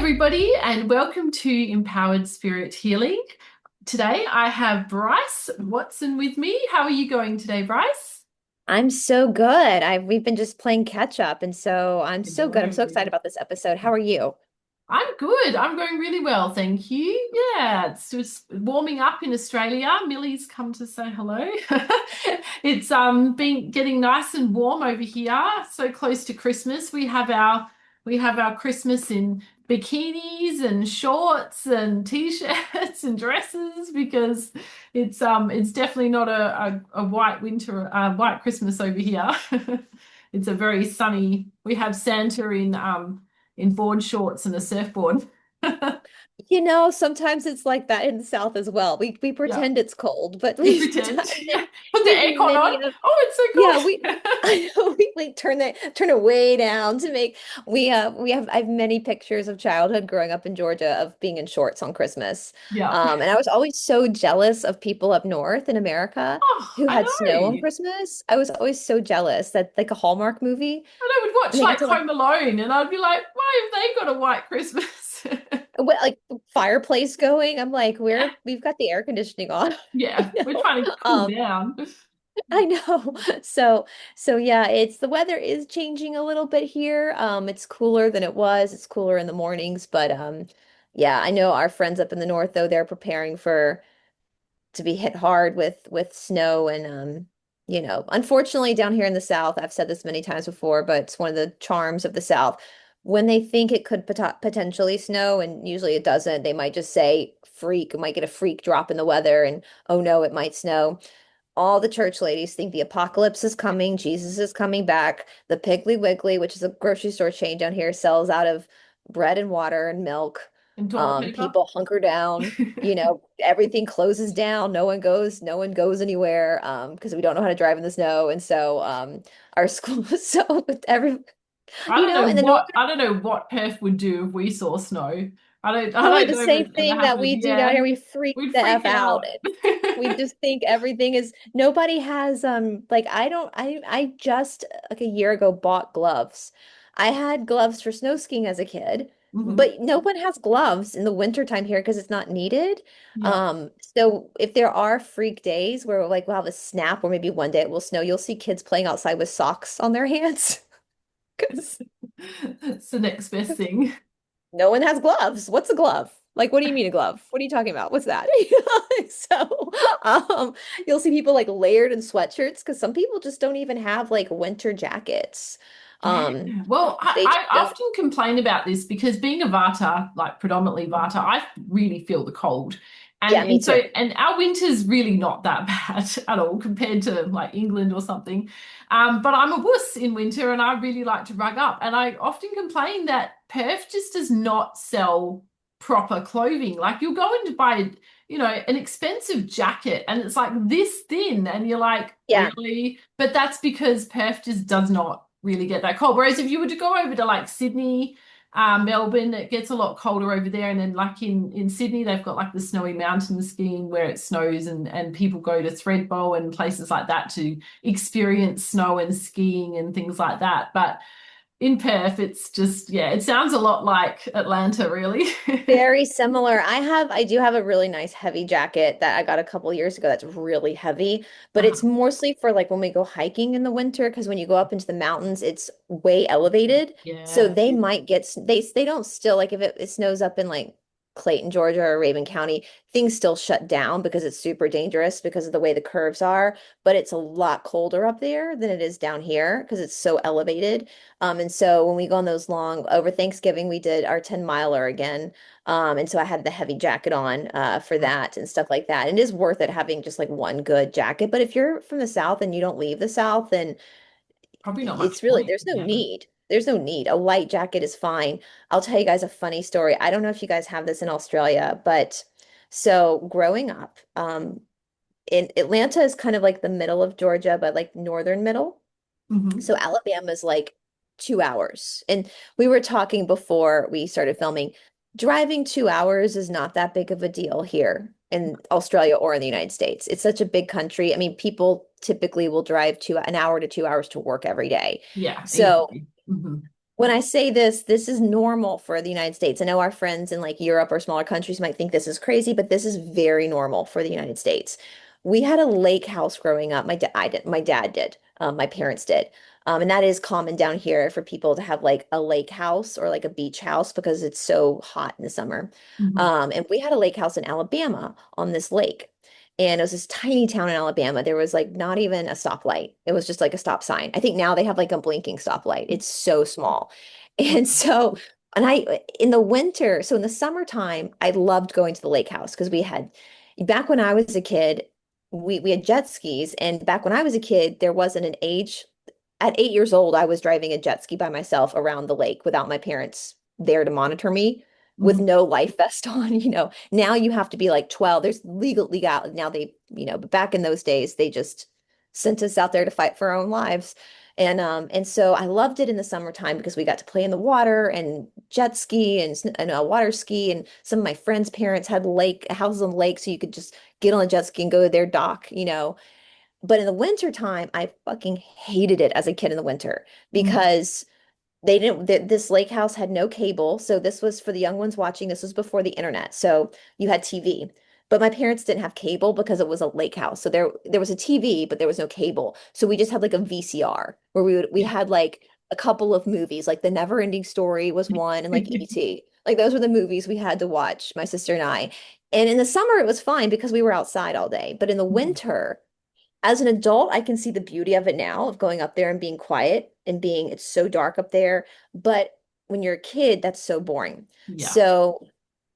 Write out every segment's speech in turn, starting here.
everybody, and welcome to Empowered Spirit Healing. Today, I have Brice Watson with me. How are you going today, Brice? I'm so good. We've been just playing catch up, and so I'm so good. I'm so excited Hello. about this episode. How are you? I'm good. I'm going really well, thank you. Yeah, it's just warming up in Australia. Millie's come to say hello. It's been getting nice and warm over here, so close to Christmas. We have our Christmas in bikinis and shorts and t-shirts and dresses because it's definitely not a white winter white Christmas over here. It's a very sunny. We have Santa in board shorts and a surfboard. Sometimes it's like that in the South as well. We Yeah, pretend it's cold, but we pretend. Yeah, put the we aircon on. many of Oh, it's yeah, so we cold. I know we turn it way down to make we have I have many pictures of childhood growing up in Georgia of being in shorts on Christmas. Yeah. And I was always so jealous of people up north in America Oh, who I had snow on know. Christmas. I was always so jealous that like a Hallmark movie And I would watch and they get like to like Home Alone, and I'd be like, why have they got a white Christmas? like fireplace going. I'm like, we've got the air conditioning on, Yeah, you we're know. trying to cool Um, down. I know. So yeah, it's the weather is changing a little bit here. It's cooler than it was. It's cooler in the mornings, but yeah, I know our friends up in the north though, they're preparing for to be hit hard with snow and unfortunately down here in the South, I've said this many times before, but it's one of the charms of the South. When they think it could potentially snow, and usually it doesn't, they might just say freak, it might get a freak drop in the weather, and oh no, it might snow. All the church ladies think the apocalypse is coming, Jesus is coming back. The Piggly Wiggly, which is a grocery store chain down here, sells out of bread and water and milk. And toilet paper. People hunker down, everything closes down. No one goes anywhere because we don't know how to drive in the snow. And so our school is so every in the north, I don't know what Perth would do if we saw snow. I probably don't the know if same it ever thing that happened. we do down Yeah, here. We freak we'd the freak F out. out. We just think everything is nobody has like I don't I just like a year ago bought gloves. I had gloves for snow skiing as a kid, Hmm. but no one has gloves in the winter time here because it's not needed. Yeah. So if there are freak days where like we'll have a snap or maybe one day it will snow, you'll see kids playing outside with socks on their hands because It's the next best thing. no one has gloves. What's a glove? Like, what do you mean a glove? What are you talking about? What's that? So, um, you'll see people like layered in sweatshirts because some people just don't even have like winter jackets. Yeah. Um, Well, they just I don't. often complain about this because being a Vata, like predominantly Vata, I really feel the cold. Yeah, me too. And our winter's really not that bad at all compared to like England or something. But I'm a wuss in winter and I really like to rug up. And I often complain that Perth just does not sell proper clothing. Like you'll go and buy, an expensive jacket and it's like this thin, and you're like, Yeah. really? But that's because Perth just does not really get that cold. Whereas if you were to go over to like Sydney, Melbourne, it gets a lot colder over there. And then like in Sydney, they've got like the snowy mountain skiing where it snows, and people go to Thredbo and places like that to experience snow and skiing and things like that. But in Perth, it's just, yeah, it sounds a lot like Atlanta, really. Very similar. I do have a really nice heavy jacket that I got a couple years ago that's really heavy, but it's mostly for like when we go hiking in the winter because when you go up into the mountains, it's way elevated. So Yeah. they might get they don't still like if it snows up in like Clayton, Georgia or Raven County, things still shut down because it's super dangerous because of the way the curves are, but it's a lot colder up there than it is down here because it's so elevated. And so when we go on those long over Thanksgiving, we did our 10 miler again. And so I had the heavy jacket on for that and stuff like that. And it is worth it having just like one good jacket. But if you're from the South and you don't leave the South, then Probably not much it's really, point. there's no Yeah. need. There's no need. A light jacket is fine. I'll tell you guys a funny story. I don't know if you guys have this in Australia, but so growing up, in Atlanta is kind of like the middle of Georgia, but like northern middle. Hmm. So Alabama's like 2 hours. And we were talking before we started filming, driving 2 hours is not that big of a deal here in Australia or in the United States. It's such a big country. I mean, people typically will drive an hour to 2 hours to work every day. Yeah, So easily. Hmm. when I say this, this is normal for the United States. I know our friends in like Europe or smaller countries might think this is crazy, but this is very normal for the United States. We had a lake house growing up. I did, my dad did, my parents did. And that is common down here for people to have like a lake house or like a beach house because it's so hot in the summer. Mhm. And we had a lake house in Alabama on this lake. And it was this tiny town in Alabama. There was like not even a stoplight. It was just like a stop sign. I think now they have like a blinking stoplight. It's so small. And so, and in the winter, so in the summertime, I loved going to the lake house because back when I was a kid, we had jet skis. And back when I was a kid, there wasn't an age. At 8 years old, I was driving a jet ski by myself around the lake without my parents there to monitor me with Mhm. no life vest on. Now you have to be like 12. There's legal now but back in those days, they just sent us out there to fight for our own lives. And so I loved it in the summertime because we got to play in the water and jet ski and water ski. And some of my friends' parents had houses on the lake, so you could just get on a jet ski and go to their dock. But in the winter time, I fucking hated it as a kid in the winter Mhm. because this lake house had no cable. So this was for the young ones watching. This was before the internet. So you had TV. But my parents didn't have cable because it was a lake house. So there was a TV, but there was no cable. So we just had like a VCR where we Yeah. had like a couple of movies, like The Never Ending Story was one and like E.T. Like those were the movies we had to watch, my sister and I. And in the summer it was fine because we were outside all day. But in the Mhm. winter, as an adult, I can see the beauty of it now of going up there and being quiet and it's so dark up there. But when you're a kid, that's so boring. Yeah. So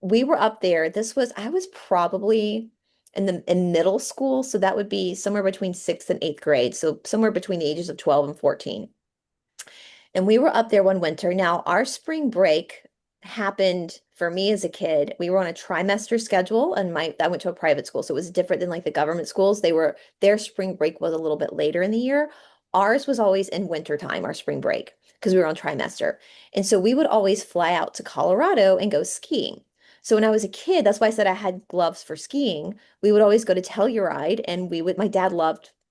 we were up there. I was probably in middle school. So that would be somewhere between sixth and eighth grade. So somewhere between the ages of 12 and 14. And we were up there one winter. Now, our spring break happened for me as a kid. We were on a trimester schedule, and I went to a private school, so it was different than like the government schools. Their spring break was a little bit later in the year. Ours was always in winter time, our spring break, because we were on trimester. And so we would always fly out to Colorado and go skiing. So when I was a kid, that's why I said I had gloves for skiing. We would always go to Telluride, and my dad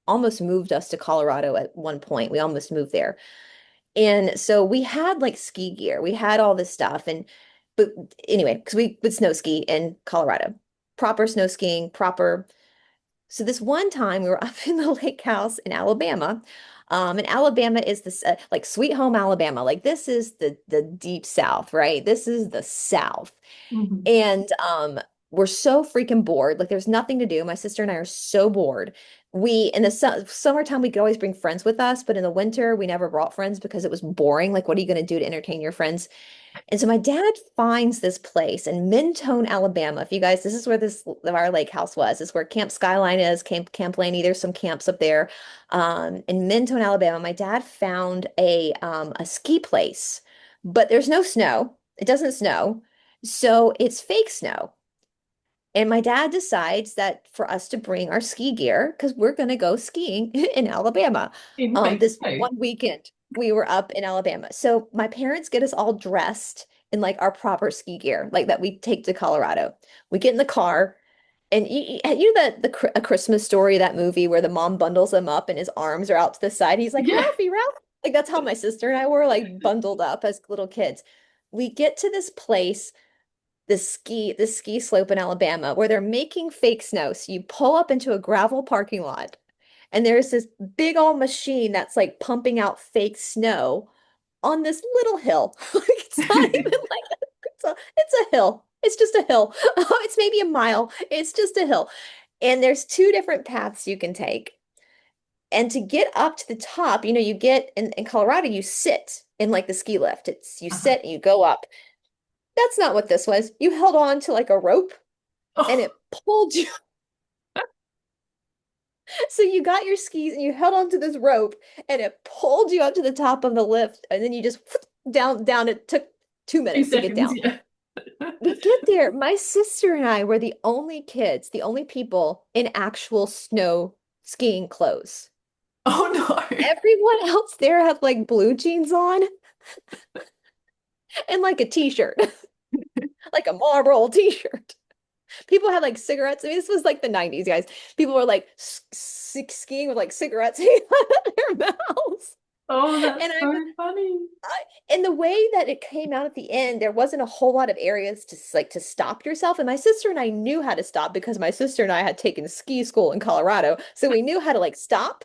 almost moved us to Colorado at one point. We almost moved there. And so we had like ski gear. We had all this stuff. But anyway, because we would snow ski in Colorado, proper snow skiing, proper. So this one time we were up in the lake house in Alabama. And Alabama is this like sweet home Alabama. Like this is the deep South, right? This is the South. Mhm. And we're so freaking bored. Like there's nothing to do. My sister and I are so bored. In the summertime, we could always bring friends with us, but in the winter, we never brought friends because it was boring. Like, what are you going to do to entertain your friends? And so my dad finds this place in Mentone, Alabama. If you guys, this is where our lake house was. This is where Camp Skyline is, Camp Laney. There's some camps up there. In Mentone, Alabama, my dad found a ski place, but there's no snow. It doesn't snow. So it's fake snow. And my dad decides that for us to bring our ski gear, because we're going to go skiing in Alabama. In fake This snow. one weekend, we were up in Alabama. So my parents get us all dressed in like our proper ski gear, like that we take to Colorado. We get in the car, and you know A Christmas Story, that movie where the mom bundles him up and his arms are out to the side. He's like, Yeah. Ralphie, Ralphie. Like that's how my sister and I were like bundled up as little kids. We get to this place, this ski slope in Alabama where they're making fake snow. So you pull up into a gravel parking lot and there's this big old machine that's like pumping out fake snow on this little hill. Like it's not even like it's a hill. It's just a hill. It's maybe a mile. It's just a hill. And there's two different paths you can take. And to get up to the top, you get in Colorado, you sit in like the ski lift. It's you Uh-huh. sit and you go up. That's not what this was. You held on to like a rope and Oh, it pulled you. So you got your skis and you held onto this rope and it pulled you up to the top of the lift. And then you just down. It took 2 minutes to get 2 seconds. down. Yeah. We get there. My sister and I were the only kids, the only people in actual snow skiing clothes. Oh no. Everyone else there had like blue jeans on and like a t-shirt, like a Marlboro t-shirt. People had like cigarettes. I mean, this was like the 90s, guys. People were like skiing with like cigarettes hanging out of their mouths. Oh, And that's I so funny. and the way that it came out at the end, there wasn't a whole lot of areas to like to stop yourself. And my sister and I knew how to stop because my sister and I had taken ski school in Colorado, so we knew how to like stop.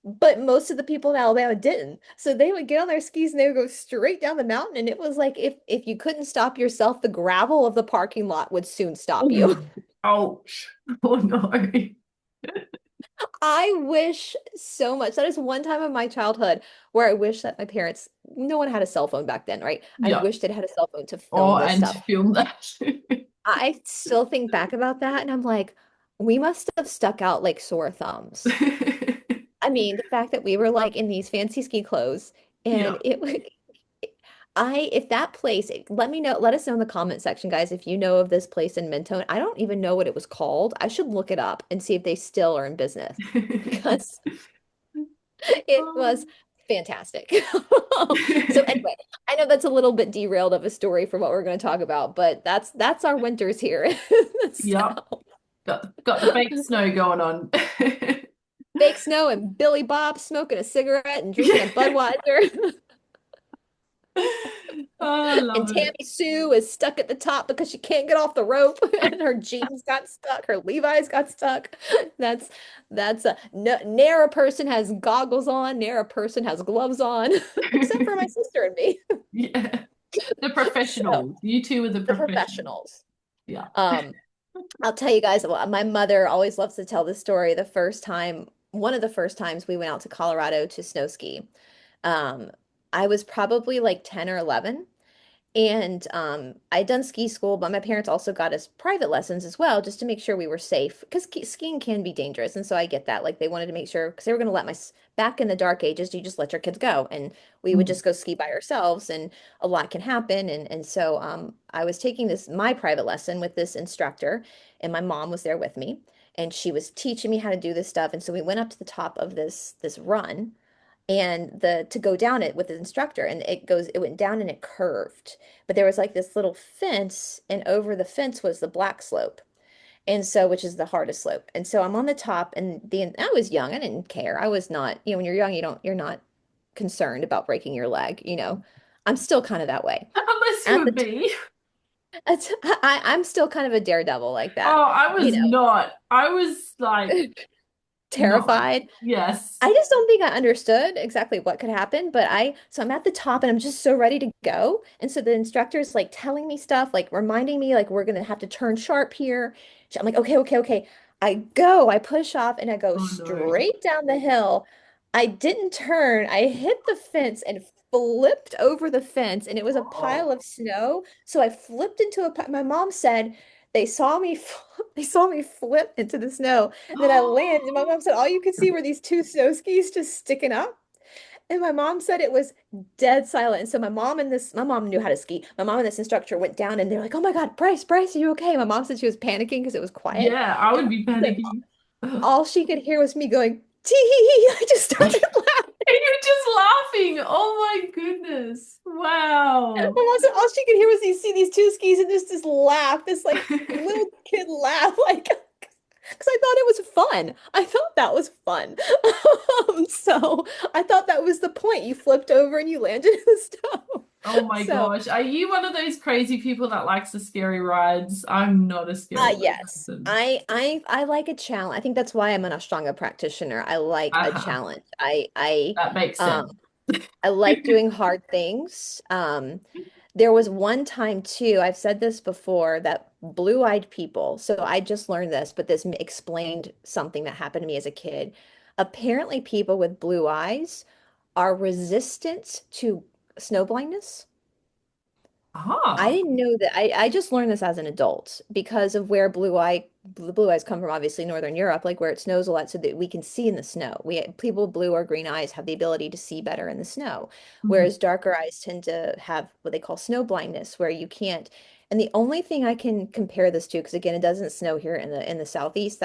But most of the people in Alabama didn't. So they would get on their skis and they would go straight down the mountain. And it was like if you couldn't stop yourself, the gravel of the parking lot would soon stop you. Oh, ouch. Oh no. I wish so much. That is one time in my childhood where I wish that my parents, no one had a cell phone back then, right? I Yeah. wish they'd had a cell phone to Oh, film this and to stuff. film that. I still think back about that and I'm like, we must have stuck out like sore thumbs. I mean, the fact that we were like in these fancy ski clothes and Yeah. if that place, let me know, let us know in the comment section, guys, if you know of this place in Mentone. I don't even know what it was called. I should look it up and see if they still are in business because it was Um, fantastic. So anyway, I know that's a little bit derailed of a story for what we're going to talk about, but that's our winters here in the Yep. South. Got the fake snow going on. Fake snow and Billy Bob smoking a cigarette and drinking a Yeah. Budweiser. Oh, I And love Tammy it. Sue is stuck at the top because she can't get off the rope and her jeans got stuck, her Levi's got stuck. That's that's a no, ne'er a person has goggles on, ne'er a person has gloves on, except for my sister and me. Yeah. The So professionals. You two are the the professionals. professionals. Yeah. Um, I'll tell you guys, well, my mother always loves to tell the story. The first time, one of the first times we went out to Colorado to snow ski. Um, I was probably like 10 or 11. And I'd done ski school, but my parents also got us private lessons as well, just to make sure we were safe. Because skiing can be dangerous, and so I get that. Like they wanted to make sure, because they were going to let back in the dark ages, you just let your kids go, and we would Mhm. just go ski by ourselves, and a lot can happen. And so I was taking this my private lesson with this instructor, and my mom was there with me, and she was teaching me how to do this stuff. And so we went up to the top of this run and the to go down it with the instructor and it went down and it curved, but there was like this little fence and over the fence was the black slope, and so which is the hardest slope. And so I'm on the top and the I was young, I didn't care. I was not, when you're young you're not concerned about breaking your leg. I'm still kind of that way Unless you at would the be. I'm still kind of a daredevil like that Oh, I you was know not. I was like, no. terrified. Yes. I just don't think I understood exactly what could happen, but so I'm at the top and I'm just so ready to go. And so the instructor's like telling me stuff, like reminding me, like, we're gonna have to turn sharp here. I'm like, okay, okay, okay. I push off and I go Oh no. straight down the hill. I didn't turn. I hit the fence and flipped over the fence, and it was a pile Oh. of snow. So I flipped into my mom said they saw me, they saw me flip into the snow. Then I landed, and my mom said all you could see were these two snow skis just sticking up. And my mom said it was dead silent. And so my mom knew how to ski. My mom and this instructor went down and they're like, "Oh my God, Brice, are you okay?" My mom said she was panicking because it was quiet. Yeah, I And would my be mom said panicking. all she could hear was me going, tee hee hee. I just started laughing. And you're just laughing. Oh my goodness. My Wow. mom said all she could hear was these two skis and just this laugh, this like little kid laugh, like because I thought it was fun. I thought that was fun. So I thought that was the point. You flipped over and you landed in the snow. Oh my So, gosh. Are you one of those crazy people that likes the scary rides? I'm not a scary ride yes, person. I like a challenge. I think that's why I'm an Ashtanga practitioner. I like a Uh-huh. challenge. I That makes sense. um I like doing hard things. There was one time too, I've said this before, that blue-eyed people, so I just learned this, but this explained something that happened to me as a kid. Apparently, people with blue eyes are resistant to snow blindness. I Ah. didn't know that. I just learned this as an adult because of where the blue eyes come from, obviously Northern Europe, like where it snows a lot, so that we can see in the snow. People with blue or green eyes have the ability to see better in the snow, Mhm. whereas darker eyes tend to have what they call snow blindness, where you can't. And the only thing I can compare this to, because again, it doesn't snow here in the southeast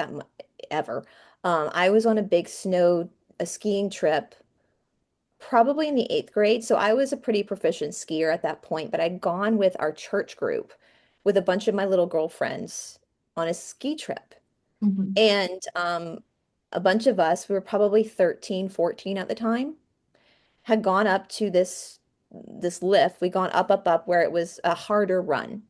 ever. I was on a skiing trip probably in the eighth grade. So I was a pretty proficient skier at that point, but I'd gone with our church group with a bunch of my little girlfriends on a ski trip. Mhm. And a bunch of us, we were probably 13, 14 at the time. had gone up to this lift. We'd gone up, up, up where it was a harder run.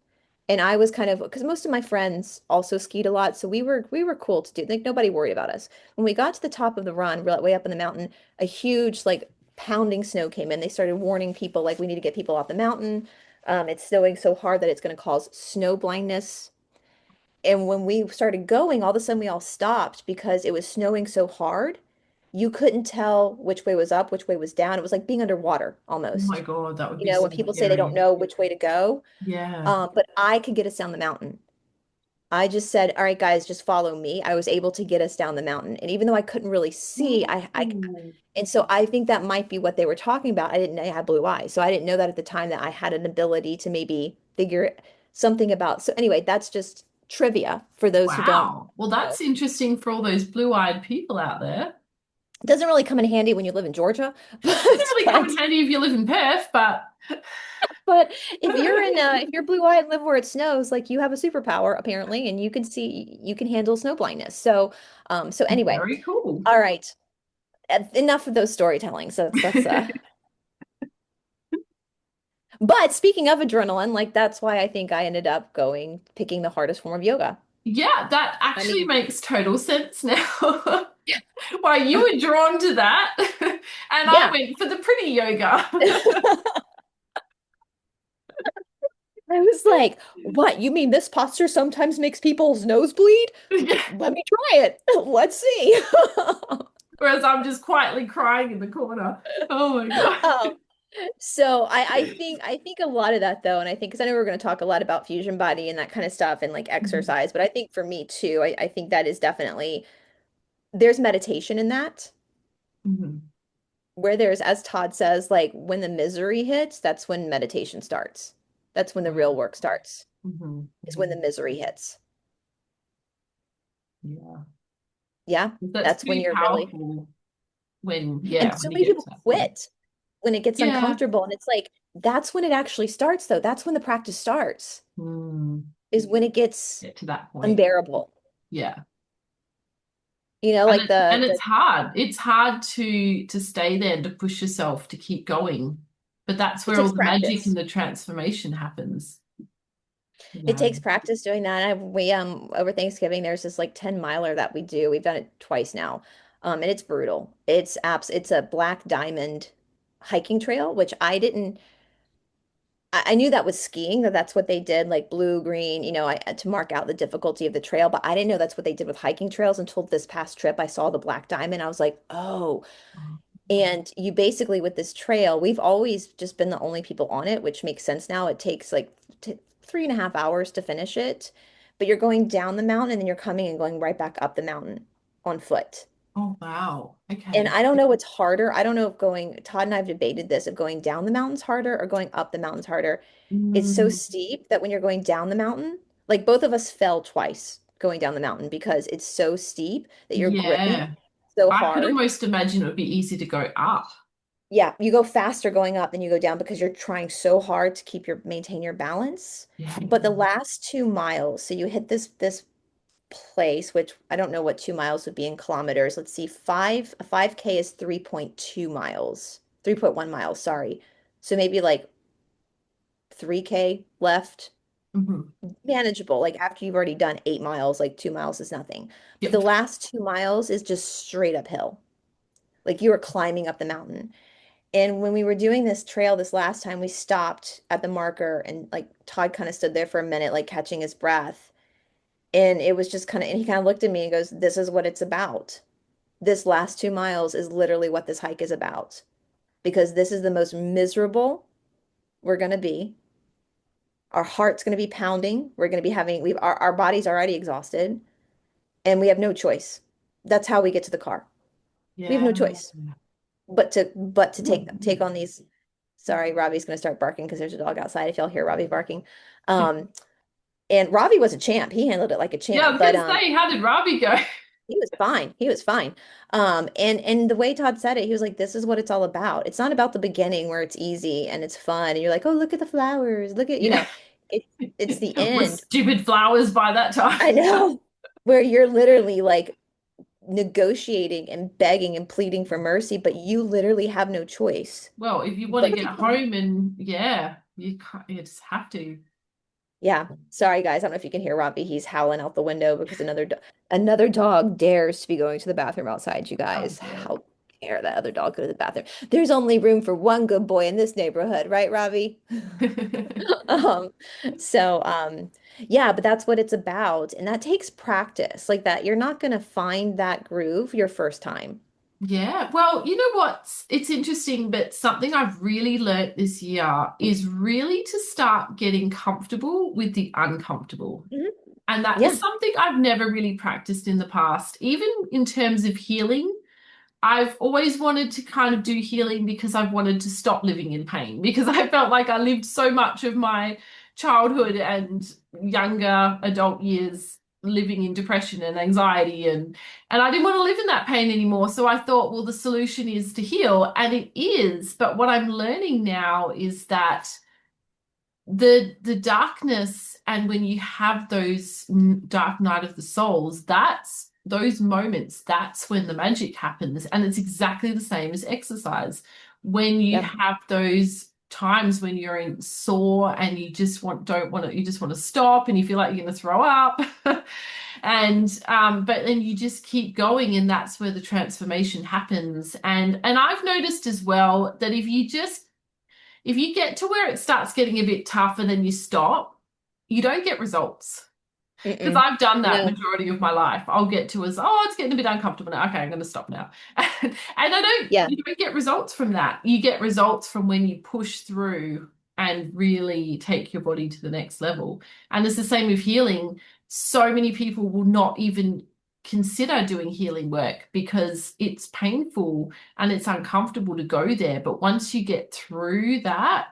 And I was kind of because most of my friends also skied a lot, so we were cool to do. Like nobody worried about us. When we got to the top of the run, way up in the mountain, a huge like pounding snow came in. They started warning people like we need to get people off the mountain. It's snowing so hard that it's going to cause snow blindness. And when we started going, all of a sudden we all stopped because it was snowing so hard. You couldn't tell which way was up, which way was down. It was like being underwater Oh my almost. God, that would You be know, so when people say they don't scary. know which way to go. Yeah. But I could get us down the mountain. I just said, all right, guys, just follow me. I was able to get us down the mountain. And even though I couldn't really see, Ooh. and so I think that might be what they were talking about. I didn't know I had blue eyes. So I didn't know that at the time that I had an ability to maybe figure something about. So anyway, that's just trivia for those who don't Wow. Well, know. that's interesting for all those blue-eyed people out there. It doesn't really come in handy when you live in Georgia, Doesn't but really come in handy if you live in Perth, but but if you're blue-eyed and live where it snows, like you have a superpower apparently, and you can handle snow blindness. So anyway, very cool. all right. Enough of those storytelling. So that's but speaking of adrenaline, like that's why I think I ended up picking the hardest form of yoga. Yeah, that I actually mean, makes total sense now. Why you were drawn to that, and I yeah. went for the pretty yoga. I was like, what? You mean this posture sometimes makes people's nose bleed? Yeah. Let me try it. Let's see. Whereas I'm just quietly crying in the corner. Oh my God. Um, so I think a lot of that though, and I think because I know we're going to talk a lot about fusion body and that kind of stuff and like Mhm. exercise, but I think for me too, I think that is definitely there's meditation in that. Mhm. Where there's, as Todd says, like when the misery hits, that's when meditation starts. That's when the real Wow. work starts, Mhm. is when the Mhm. misery hits. Yeah. Yeah, That's that's when pretty you're really, powerful when, and yeah, so when you many get to people that point. quit when it gets Yeah. uncomfortable. And it's like, that's when it actually starts, though. That's when the practice starts, Mm. is when it gets Get to that point. unbearable. Yeah. You know, And like it's hard. It's hard to stay there and to push yourself to keep going. But that's it where all takes the magic and practice. the transformation happens. It Yeah. takes practice doing that. We over Thanksgiving there's this like 10 miler that we do. We've done it twice now. And it's brutal. It's a black diamond hiking trail, which I knew that was skiing, that's what they did, like blue, green, to mark out the difficulty of the trail, but I didn't know that's what they did with hiking trails until this past trip I saw the black diamond. I was like, "Oh." And you basically with this trail, we've always just been the only people on it, which makes sense now. It takes like t 3.5 hours to finish it, but you're going down the mountain and then you're coming and going right back up the mountain on foot. Oh, wow. And Okay. I don't know what's harder. I don't know if Todd and I have debated this, if going down the mountain's harder or going up the mountain's harder. It's so Mm, steep that when you're going down the mountain, like both of us fell twice going down the mountain because it's so steep that you're gripping yeah. so I could hard. almost imagine it would be easy to go up. Yeah, you go faster going up than you go down because you're trying so hard to maintain your balance. Yeah. But the last 2 miles, so you hit this place, which I don't know what 2 miles would be in kilometers. Let's see, a 5K is 3.2 miles, 3.1 miles, sorry. So maybe like 3K left, Hmm. manageable. Like after you've already done 8 miles, like 2 miles is nothing. But the Yep. last 2 miles is just straight uphill. Like you are climbing up the mountain. And when we were doing this trail this last time, we stopped at the marker and like Todd kind of stood there for a minute, like catching his breath. And it was just kind of, and he kind of looked at me and goes, "This is what it's about. This last 2 miles is literally what this hike is about because this is the most miserable we're going to be. Our heart's going to be pounding. We're going to be our body's already exhausted and we have no choice. That's how we get to the car. We have Yeah. no choice but to take on these. Sorry, Robbie's going to start barking because there's a dog outside if y'all hear Robbie barking. Um, and Robbie was a champ. He handled it like a Yeah, I champ, was but gonna say, how did Robbie go? he was fine. He was fine. And the way Todd said it, he was like, "This is what it's all about. It's not about the beginning where it's easy and it's fun and you're like, oh, look at the flowers. Look at, Yeah. it's the With end. stupid flowers by that time. I know, where you're literally like negotiating and begging and pleading for mercy, but you literally have no choice Well, if you want to but get to come. home and yeah, you can't, you just have to. Yeah, sorry guys. I don't know if you can hear Robbie. He's howling out the window because another dog dares to be going to the bathroom outside, you How guys. dare How dare that other dog go to the bathroom? There's only room for one good boy in this neighborhood, right, Robbie? it? Um, yeah, but that's what it's about. And that takes practice. Like that, you're not gonna find that groove your first time. Yeah, well, you know what? It's interesting, but something I've really learnt this year is really to start getting comfortable with the uncomfortable. Mhm. And that is Yeah. something I've never really practiced in the past, even in terms of healing. I've always wanted to kind of do healing because I've wanted to stop living in pain because I felt like I lived so much of my childhood and younger adult years living in depression and anxiety and I didn't want to live in that pain anymore. So I thought, well, the solution is to heal, and it is. But what I'm learning now is that the darkness, and when you have those dark night of the souls, that's those moments, that's when the magic happens. And it's exactly the same as exercise. When you Yeah. have those times when you're in sore and you just don't want to, you just want to stop and you feel like you're going to throw up. And but then you just keep going, and that's where the transformation happens. And I've noticed as well that if you get to where it starts getting a bit tough and then you stop, you don't get results. Because Mm-mm. I've done that No. majority of my life. I'll get to as, oh, it's getting a bit uncomfortable now. Okay, I'm going to stop now. And Yeah. you don't get results from that. You get results from when you push through and really take your body to the next level. And it's the same with healing. So many people will not even consider doing healing work because it's painful and it's uncomfortable to go there. But once you get through that,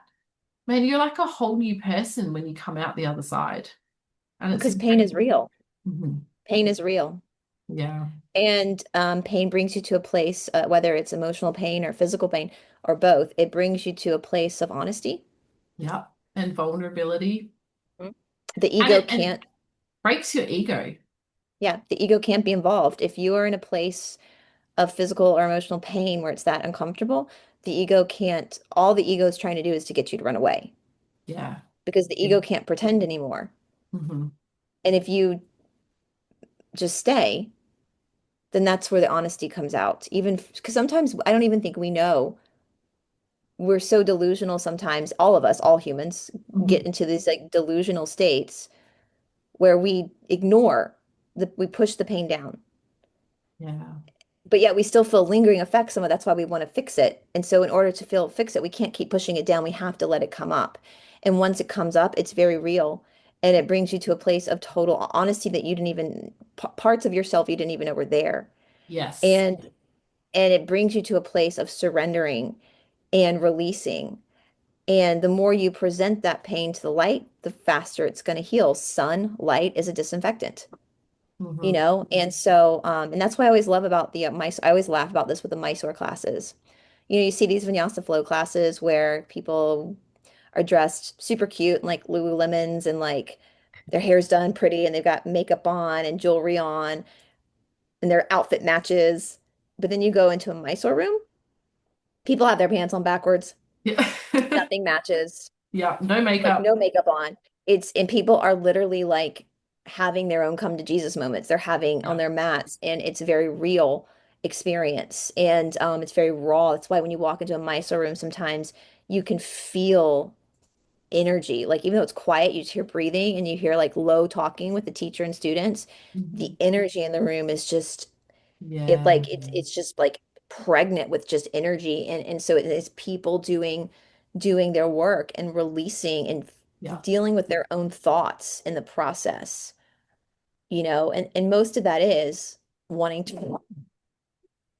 man, you're like a whole new person when you come out the other side. And it's Because pain is incredible. real. Mhm. Pain is real. Yeah. And pain brings you to a place, whether it's emotional pain or physical pain or both, it brings you to a place of honesty. Yeah. And vulnerability. Mhm. The And ego it can't, breaks your ego. yeah, the ego can't be involved. If you are in a place of physical or emotional pain where it's that uncomfortable, the ego can't, all the ego is trying to do is to get you to run away Yeah. because the ego can't pretend anymore. Hmm. And if you just stay, then that's where the honesty comes out. Even because sometimes I don't even think we know. We're so delusional sometimes, all of us, all humans get Hmm. into these like delusional states where we ignore we push the pain down. Yeah. But yet we still feel lingering effects of it. That's why we want to fix it. And so in order to fix it, we can't keep pushing it down. We have to let it come up. And once it comes up, it's very real. And it brings you to a place of total honesty that you didn't even parts of yourself you didn't even know were there. Yes. And it brings you to a place of surrendering and releasing. And the more you present that pain to the light, the faster it's going to heal. Sunlight is a disinfectant, you Hmm. know? And so, and that's what I always love about the mice. I always laugh about this with the Mysore classes. You know, you see these Vinyasa flow classes where people are dressed super cute and like Lululemons and like their hair's done pretty and they've got makeup on and jewelry on and their outfit matches. But then you go into a Mysore room, people have their pants on backwards, Yeah. nothing matches. Yeah. No Like makeup. no makeup on. It's and people are literally like having their own come to Jesus moments. They're having on Yeah. their mats, and it's a very real experience, and it's very raw. That's why when you walk into a Mysore room, sometimes you can feel energy. Like even though it's quiet, you just hear breathing and you hear like low talking with the teacher and students. The Hmm. energy in the room is just it Yeah. like it's just like pregnant with just energy and so it is people doing their work and releasing and Yeah. dealing with their own thoughts in the process, you know, and most of that is wanting to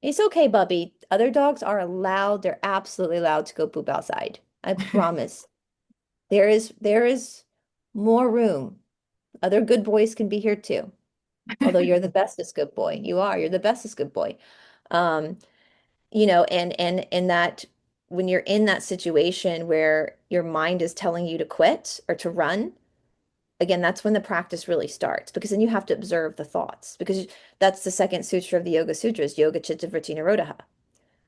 it's okay, Bubby. Other dogs are allowed, they're absolutely allowed to go poop outside. I promise. There is more room. Other good boys can be here too. Although you're the bestest good boy. You're the bestest good boy. Um, you know, and that when you're in that situation where your mind is telling you to quit or to run, again, that's when the practice really starts because then you have to observe the thoughts because that's the second sutra of the Yoga Sutras, Yoga Chitta Vritti Nirodha,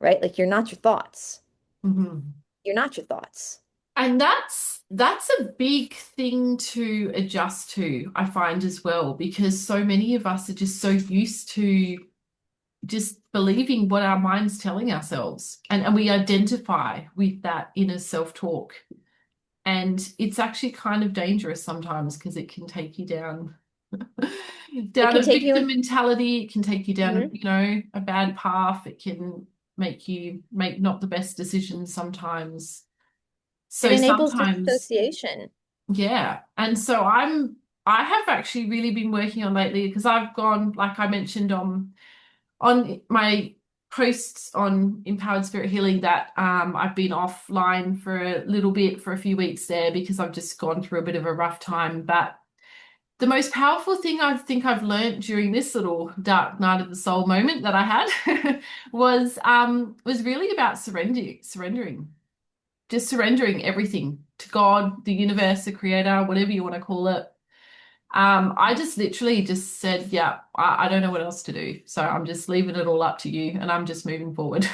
right? Like you're not your thoughts. Mhm. You're not your thoughts. And that's a big thing to adjust to, I find as well, because so many of us are just so used to just believing what our mind's telling ourselves. And we identify with that inner self-talk. And it's actually kind of dangerous sometimes because it can take you down It down can a take you victim in. mentality. It can take you down, Mhm. a bad path. It can make you make not the best decisions sometimes. It So enables sometimes, disassociation. yeah. And so I have actually really been working on lately because I've gone, like I mentioned on my posts on empowered spirit healing, that I've been offline for a little bit for a few weeks there because I've just gone through a bit of a rough time. But the most powerful thing I think I've learned during this little dark night of the soul moment that I had was really about surrendering, just surrendering everything to God, the universe, the creator, whatever you want to call it. I just literally just said, yeah, I don't know what else to do. So I'm just leaving it all up to you and I'm just moving forward.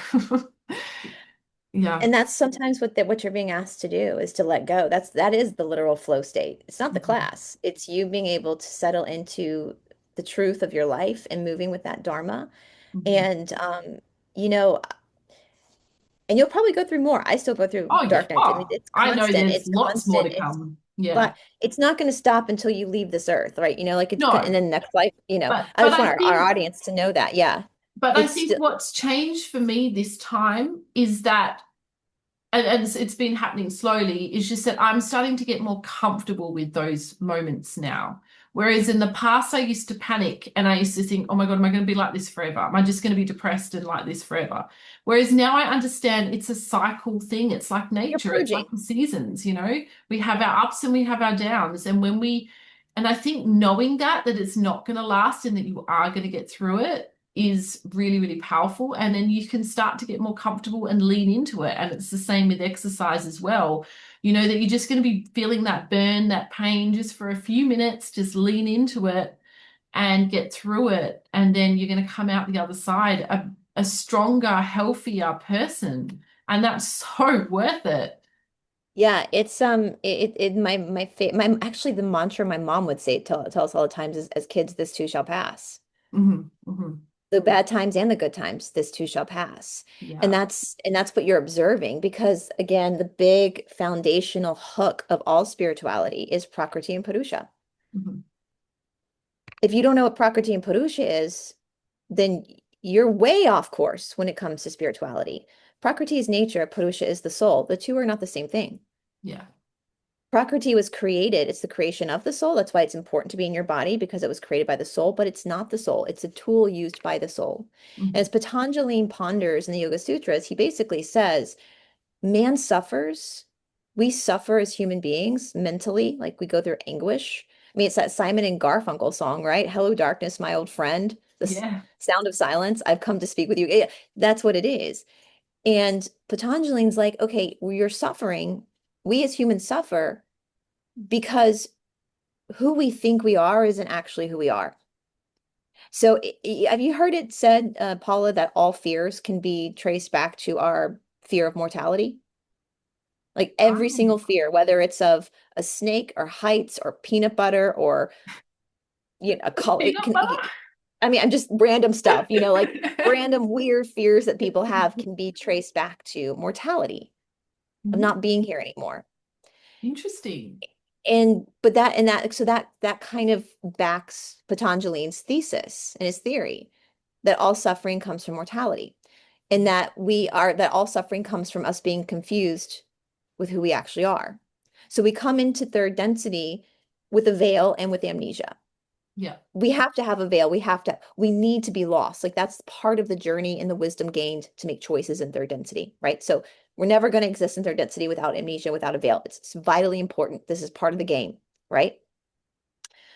Yeah. And that's sometimes what you're being asked to do is to let go. That is the literal flow state. It's not the Mhm. class. It's you being able to settle into the truth of your life and moving with that dharma. Mhm. And you know, and you'll probably go through more. I still go through Oh, yeah. dark nights. I mean, Oh, I know there's It's lots more constant. to come. Yeah. But it's not going to stop until you leave this earth, right? Like and No, then next life, I but just I want our think audience to know that. Yeah. but I It's think still, what's changed for me this time is that and it's been happening slowly, is just that I'm starting to get more comfortable with those moments now. Whereas in the past, I used to panic and I used to think, oh my God, am I going to be like this forever? Am I just going to be depressed and like this forever? Whereas now I understand it's a cycle thing. It's like you're nature, it's like purging. the seasons, we have our ups and we have our downs. And I think knowing that it's not going to last and that you are going to get through it is really, really powerful. And then you can start to get more comfortable and lean into it. And it's the same with exercise as well. You know that you're just going to be feeling that burn, that pain just for a few minutes, just lean into it and get through it. And then you're going to come out the other side a stronger, healthier person. And that's so worth it. Yeah, it's my actually the mantra my mom would say tell us all the times is as kids, this too shall pass. Hmm. Hmm. The bad times and the good times, this too shall pass. And Yeah. that's what you're observing because again, the big foundational hook of all spirituality is Prakriti and Purusha. Hmm. If you don't know what Prakriti and Purusha is, then you're way off course when it comes to spirituality. Prakriti is nature, Purusha is the soul. The two are not the same thing. Yeah. Prakriti was created, it's the creation of the soul. That's why it's important to be in your body because it was created by the soul, but it's not the soul. It's a tool used by the soul. And Hmm. as Patanjali ponders in the Yoga Sutras, he basically says, man suffers. We suffer as human beings mentally, like we go through anguish. I mean, it's that Simon and Garfunkel song, right? Hello, darkness, my old friend. Yeah. Sound of silence. I've come to speak with you. Yeah, that's what it is. And Patanjali's like, okay, well, you're suffering. We as humans suffer because who we think we are isn't actually who we are. So, have you heard it said, Paula, that all fears can be traced back to our fear of mortality? Like every single Um, fear, whether it's of a snake or heights or peanut butter or a color, peanut butter. I mean, I'm just random stuff, like random weird fears that people have can be traced back to mortality of Mhm. not being here anymore. Interesting. And but that and that so that kind of backs Patanjali's thesis and his theory that all suffering comes from mortality and that all suffering comes from us being confused with who we actually are. So we come into third density with a veil and with amnesia. Yeah. We have to have a veil. We need to be lost. Like that's part of the journey and the wisdom gained to make choices in third density, right? So we're never going to exist in third density without amnesia, without a veil. It's vitally important. This is part of the game, right?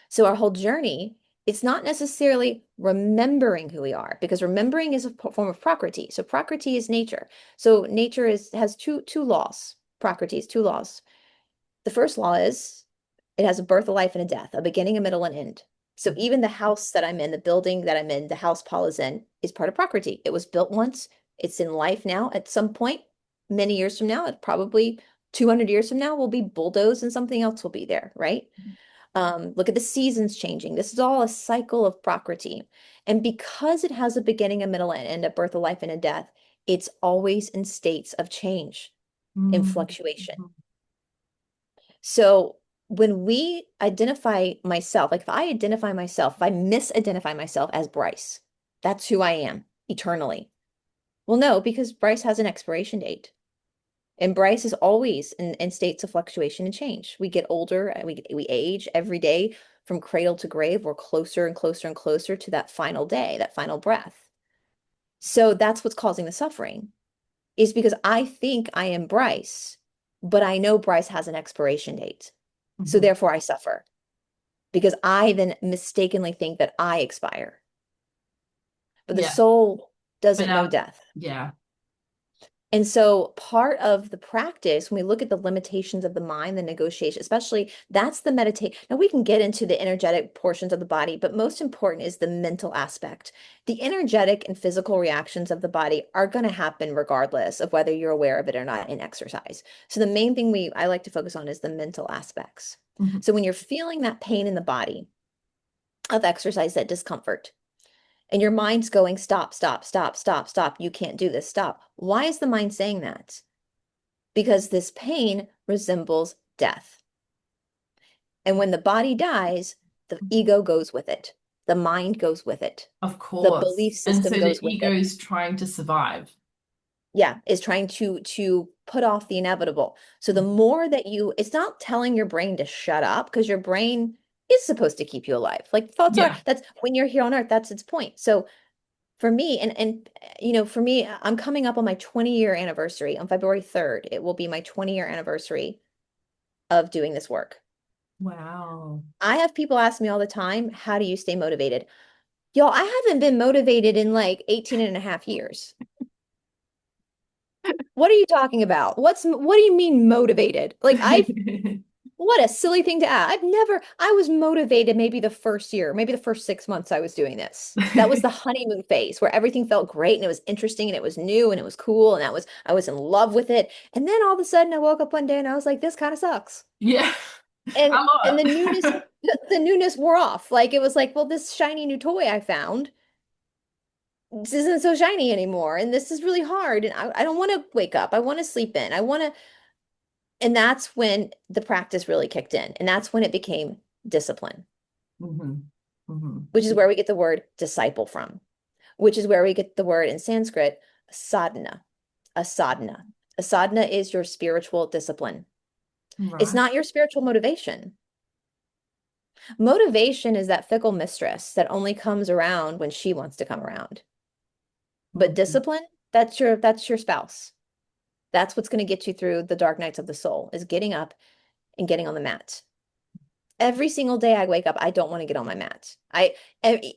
So our whole journey, it's not necessarily remembering who we are, because remembering is a form of prakriti. So prakriti is nature. So nature has two laws. Prakriti is two laws. The first law is It has a birth, a life, and a death, a beginning, a middle, and end. So even the house that I'm in, the building that I'm in, the house Paul is in, is part of Prakriti. It was built once. It's in life now. At some point, many years from now, it probably 200 years from now, will be bulldozed and something else will be there, right? Look at the seasons changing. This is all a cycle of Prakriti. And because it has a beginning, a middle, and end, a birth, a life, and a death, it's always in states of change, in Mhm. fluctuation. So when we identify myself, like if I identify myself, if I misidentify myself as Brice, that's who I am eternally. Well, no, because Brice has an expiration date. And Brice is always in states of fluctuation and change. We get older, we age every day from cradle to grave. We're closer and closer and closer to that final day, that final breath. So that's what's causing the suffering, is because I think I am Brice, but I know Brice has an expiration date. So Mhm. therefore I suffer because I then mistakenly think that I expire. But the Yeah. soul But doesn't know death. yeah. And so part of the practice, when we look at the limitations of the mind, the negotiation, especially that's the meditate. Now we can get into the energetic portions of the body, but most important is the mental aspect. The energetic and physical reactions of the body are going to happen regardless of whether you're aware of it or not in exercise. So the main thing I like to focus on is the mental aspects. Mhm. So when you're feeling that pain in the body of exercise, that discomfort, and your mind's going, stop, stop, stop, stop, stop. You can't do this. Stop. Why is the mind saying that? Because this pain resembles death. And when the body dies, the ego goes with it. The mind goes with it. Of The course. belief And system so the goes with ego it. is trying to survive. Yeah, is trying to put off the inevitable. So the Mhm. more that it's not telling your brain to shut up because your brain is supposed to keep you alive. Like thoughts are, Yeah. that's when you're here on earth, that's its point. So for me, for me, I'm coming up on my 20-year anniversary on February 3rd. It will be my 20-year anniversary of doing this work. Wow. I have people ask me all the time, how do you stay motivated? Y'all, I haven't been motivated in like 18 and a half years. What are you talking about? What do you mean motivated? Like what a silly thing to ask. I was motivated maybe the first year, maybe the first 6 months I was doing this. That was the honeymoon phase where everything felt great and it was interesting and it was new and it was cool and I was in love with it. And then all of a sudden I woke up one day and I was like, this kind of sucks. Yeah. A And lot. the newness wore off. Like it was like, well, this shiny new toy I found, this isn't so shiny anymore. And this is really hard. And I don't want to wake up. I want to sleep in. And that's when the practice really kicked in. And that's when it became discipline, Hmm. Hmm. which is where we get the word disciple from, which is where we get the word in Sanskrit, sadhana, a sadhana. A sadhana is your spiritual discipline. It's Right. not your spiritual motivation. Motivation is that fickle mistress that only comes around when she wants to come around. But Mhm. discipline, that's your spouse. That's what's going to get you through the dark nights of the soul, is getting up and getting on the mat. Every single day I wake up, I don't want to get on my mat.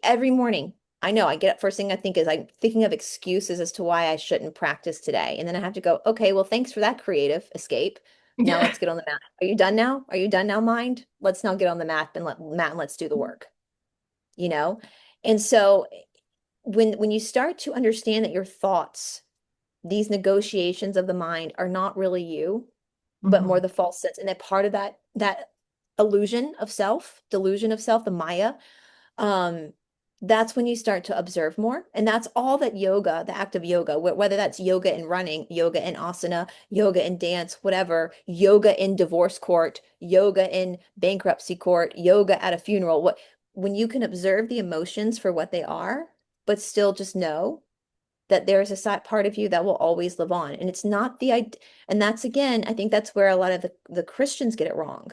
Every morning, I know I get up first thing I think is I'm thinking of excuses as to why I shouldn't practice today. And then I have to go, okay, well, thanks for that creative escape. Now Yeah. let's get on the mat. Are you done now? Are you done now, mind? Let's now get on the mat and let's do the work, you know? And so when you start to understand that your thoughts, these negotiations of the mind are not really you, but more Hmm. the false sense, and that part of that illusion of self, delusion of self, the Maya, um, that's when you start to observe more. And that's all that yoga, the act of yoga, whether that's yoga in running, yoga in asana, yoga in dance, whatever, yoga in divorce court, yoga in bankruptcy court, yoga at a funeral, when you can observe the emotions for what they are, but still just know that there's a part of you that will always live on. And it's not and that's again, I think that's where a lot of the Christians get it wrong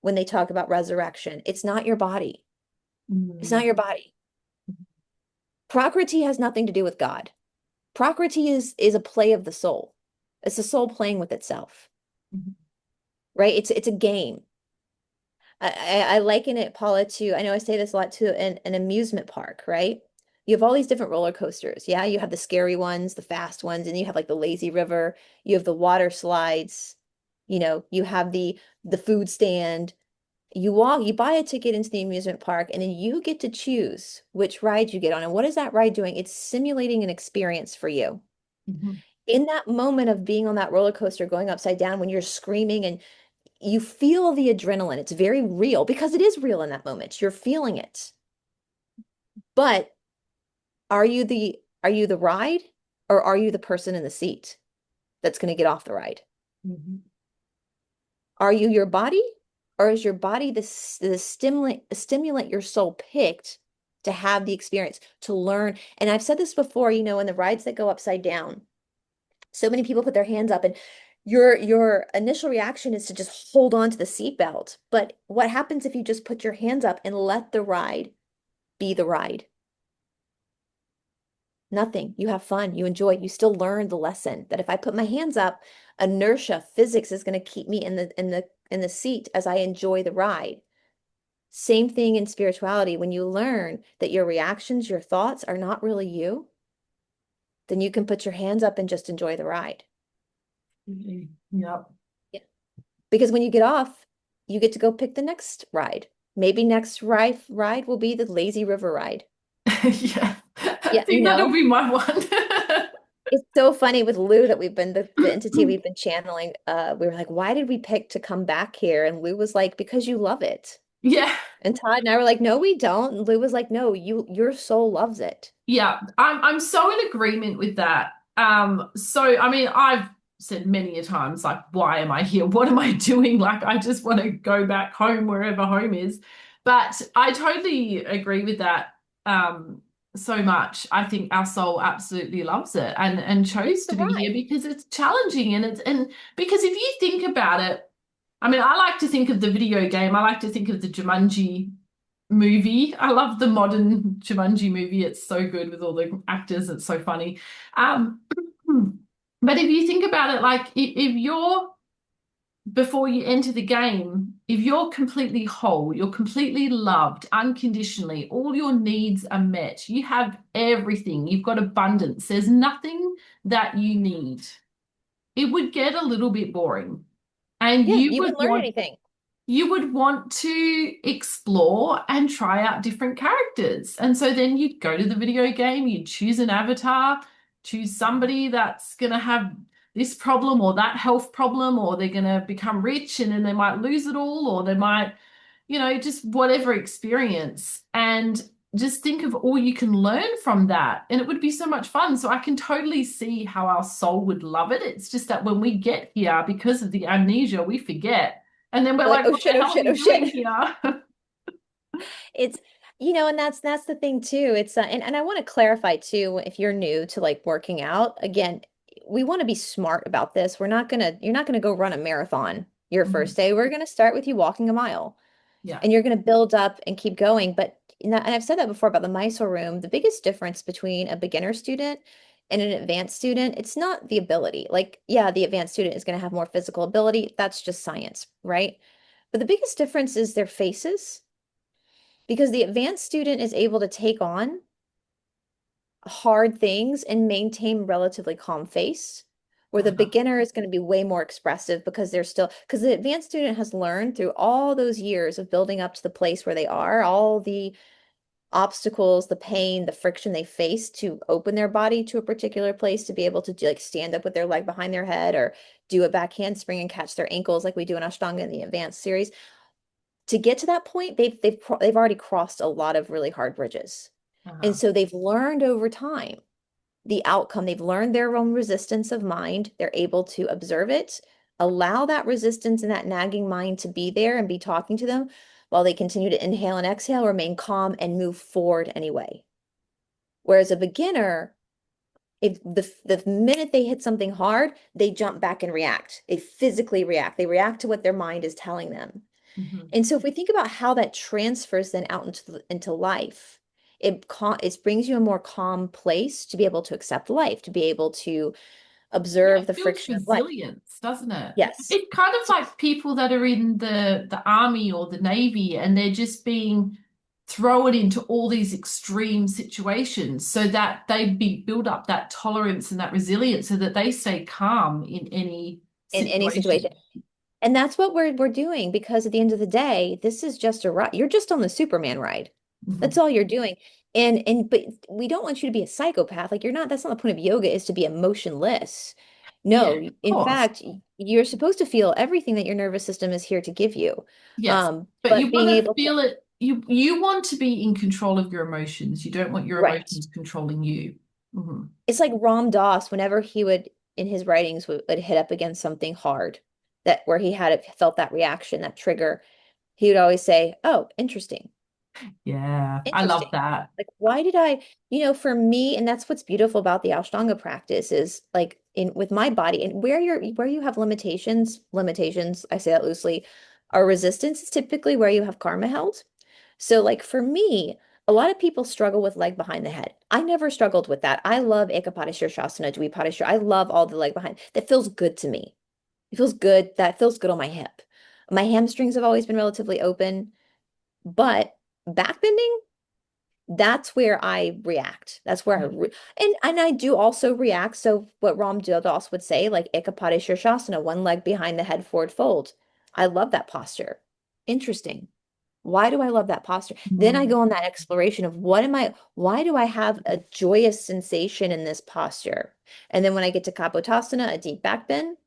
when they talk about resurrection. It's not your body. It's not Mm. your body. Prakriti has nothing to do with God. Prakriti is a play of the soul. It's the soul playing with itself, right? It's a game. I liken it, Paula, to, I know I say this a lot, to an amusement park, right? You have all these different roller coasters. Yeah, you have the scary ones, the fast ones, and you have like the lazy river, you have the water slides, you have the food stand, you buy a ticket into the amusement park, and then you get to choose which ride you get on. And what is that ride doing? It's simulating an experience for you. Mhm. In that moment of being on that roller coaster going upside down when you're screaming and you feel the adrenaline, it's very real because it is real in that moment. You're feeling it. But are you the ride, or are you the person in the seat that's going to get off the ride? Mhm. Are you your body, or is your body the stimulant your soul picked to have the experience, to learn? And I've said this before, in the rides that go upside down, so many people put their hands up, and your initial reaction is to just hold on to the seatbelt. But what happens if you just put your hands up and let the ride be the ride? Nothing. You have fun. You enjoy. You still learn the lesson that if I put my hands up, inertia, physics is going to keep me in the seat as I enjoy the ride. Same thing in spirituality. When you learn that your reactions, your thoughts are not really you, then you can put your hands up and just enjoy the ride. Mhm. Yep. Yeah. Because when you get off, you get to go pick the next ride. Maybe next ride will be the lazy river ride. Yeah. I Yeah, think that'll be my one. it's so funny with Lou that we've been the entity we've been channeling. We were like, why did we pick to come back here? And Lou was like, because you love it. Yeah. And Todd and I were like, no, we don't. And Lou was like, no, your soul loves it. Yeah, I'm so in agreement with that. So I mean, I've said many a times, like, why am I here? What am I doing? Like, I just want to go back home wherever home is. But I totally agree with that so much. I think our soul absolutely loves it and chose The to be ride. here because it's challenging and because if you think about it, I mean, I like to think of the video game. I like to think of the Jumanji movie. I love the modern Jumanji movie. It's so good with all the actors. It's so funny. Um, but if you think about it, like if you're before you enter the game, if you're completely whole, you're completely loved unconditionally, all your needs are met, you have everything, you've got abundance, there's nothing that you need. It would get a little bit boring. And Yeah, you wouldn't learn anything. you would want to explore and try out different characters. And so then you'd go to the video game, you'd choose an avatar, choose somebody that's going to have this problem or that health problem, or they're going to become rich and then they might lose it all, or they might, just whatever experience. And just think of all you can learn from that. And it would be so much fun. So I can totally see how our soul would love it. It's just that when we get here, because of the amnesia, we forget. And then we're You're like, like, oh what the shit, oh hell are shit, we oh doing shit. here? It's, and that's the thing too. It's and I want to clarify too, if you're new to like working out, again, we want to be smart about this. You're not gonna go run a marathon your first Mhm. day. We're gonna start with you walking a mile. Yeah. And you're going to build up and keep going. But and I've said that before about the Mysore room, the biggest difference between a beginner student and an advanced student, it's not the ability. Like, yeah, the advanced student is going to have more physical ability. That's just science, right? But the biggest difference is their faces, because the advanced student is able to take on hard things and maintain relatively calm face, where the Uh-huh. beginner is going to be way more expressive because because the advanced student has learned through all those years of building up to the place where they are, all the obstacles, the pain, the friction they face to open their body to a particular place, to be able to like stand up with their leg behind their head or do a back handspring and catch their ankles like we do in Ashtanga in the advanced series. To get to that point, they've already crossed a lot of really hard bridges. And Uh-huh. so they've learned over time the outcome. They've learned their own resistance of mind. They're able to observe it, allow that resistance and that nagging mind to be there and be talking to them while they continue to inhale and exhale, remain calm, and move forward anyway. Whereas a beginner, if the minute they hit something hard, they jump back and react. They physically react. They react to what their mind is telling them. Mhm. And so if we think about how that transfers then out into life, it brings you a more calm place to be able to accept life, to be able to Yeah, observe it the builds friction of life. resilience, doesn't it? Yes. It's kind of like people that are in the army or the navy and they're just being thrown into all these extreme situations so that they build up that tolerance and that resilience so that they stay calm in any In any situation. situation. And that's what we're doing because at the end of the day, this is just a ride. You're just on the Superman ride. That's Mhm. all you're doing. And but we don't want you to be a psychopath. Like you're not, that's not the point of yoga is to be emotionless. Yeah, No, of in course. fact, you're supposed to feel everything that your nervous system is here to give you. Yes. But you But want being to able to feel it. You want to be in control of your emotions. You don't want your right. emotions controlling you. Hmm. It's like Ram Dass, whenever he would in his writings would hit up against something hard, that where he had felt that reaction, that trigger, he would always say, "Oh, interesting. Yeah, I love Interesting. that. Like, why did I, for me, and that's what's beautiful about the Ashtanga practice is like in with my body and where you have limitations, I say that loosely, are resistance is typically where you have karma held. So like for me, a lot of people struggle with leg behind the head. I never struggled with that. I love Ekapada Shirshasana, Dvipada Shir. I love all the leg behind. That feels good to me. It feels good. That feels good on my hip. My hamstrings have always been relatively open, but backbending that's where I react. That's where and I do also react. So what Ram Dass would say, like Ekapade Shirshasana, one leg behind the head forward fold. I love that posture. Interesting. Why do I love that posture? Then I Mm, go on that exploration of why do I have a joyous sensation in this posture? And then when I get to Kapotasana, a deep back bend,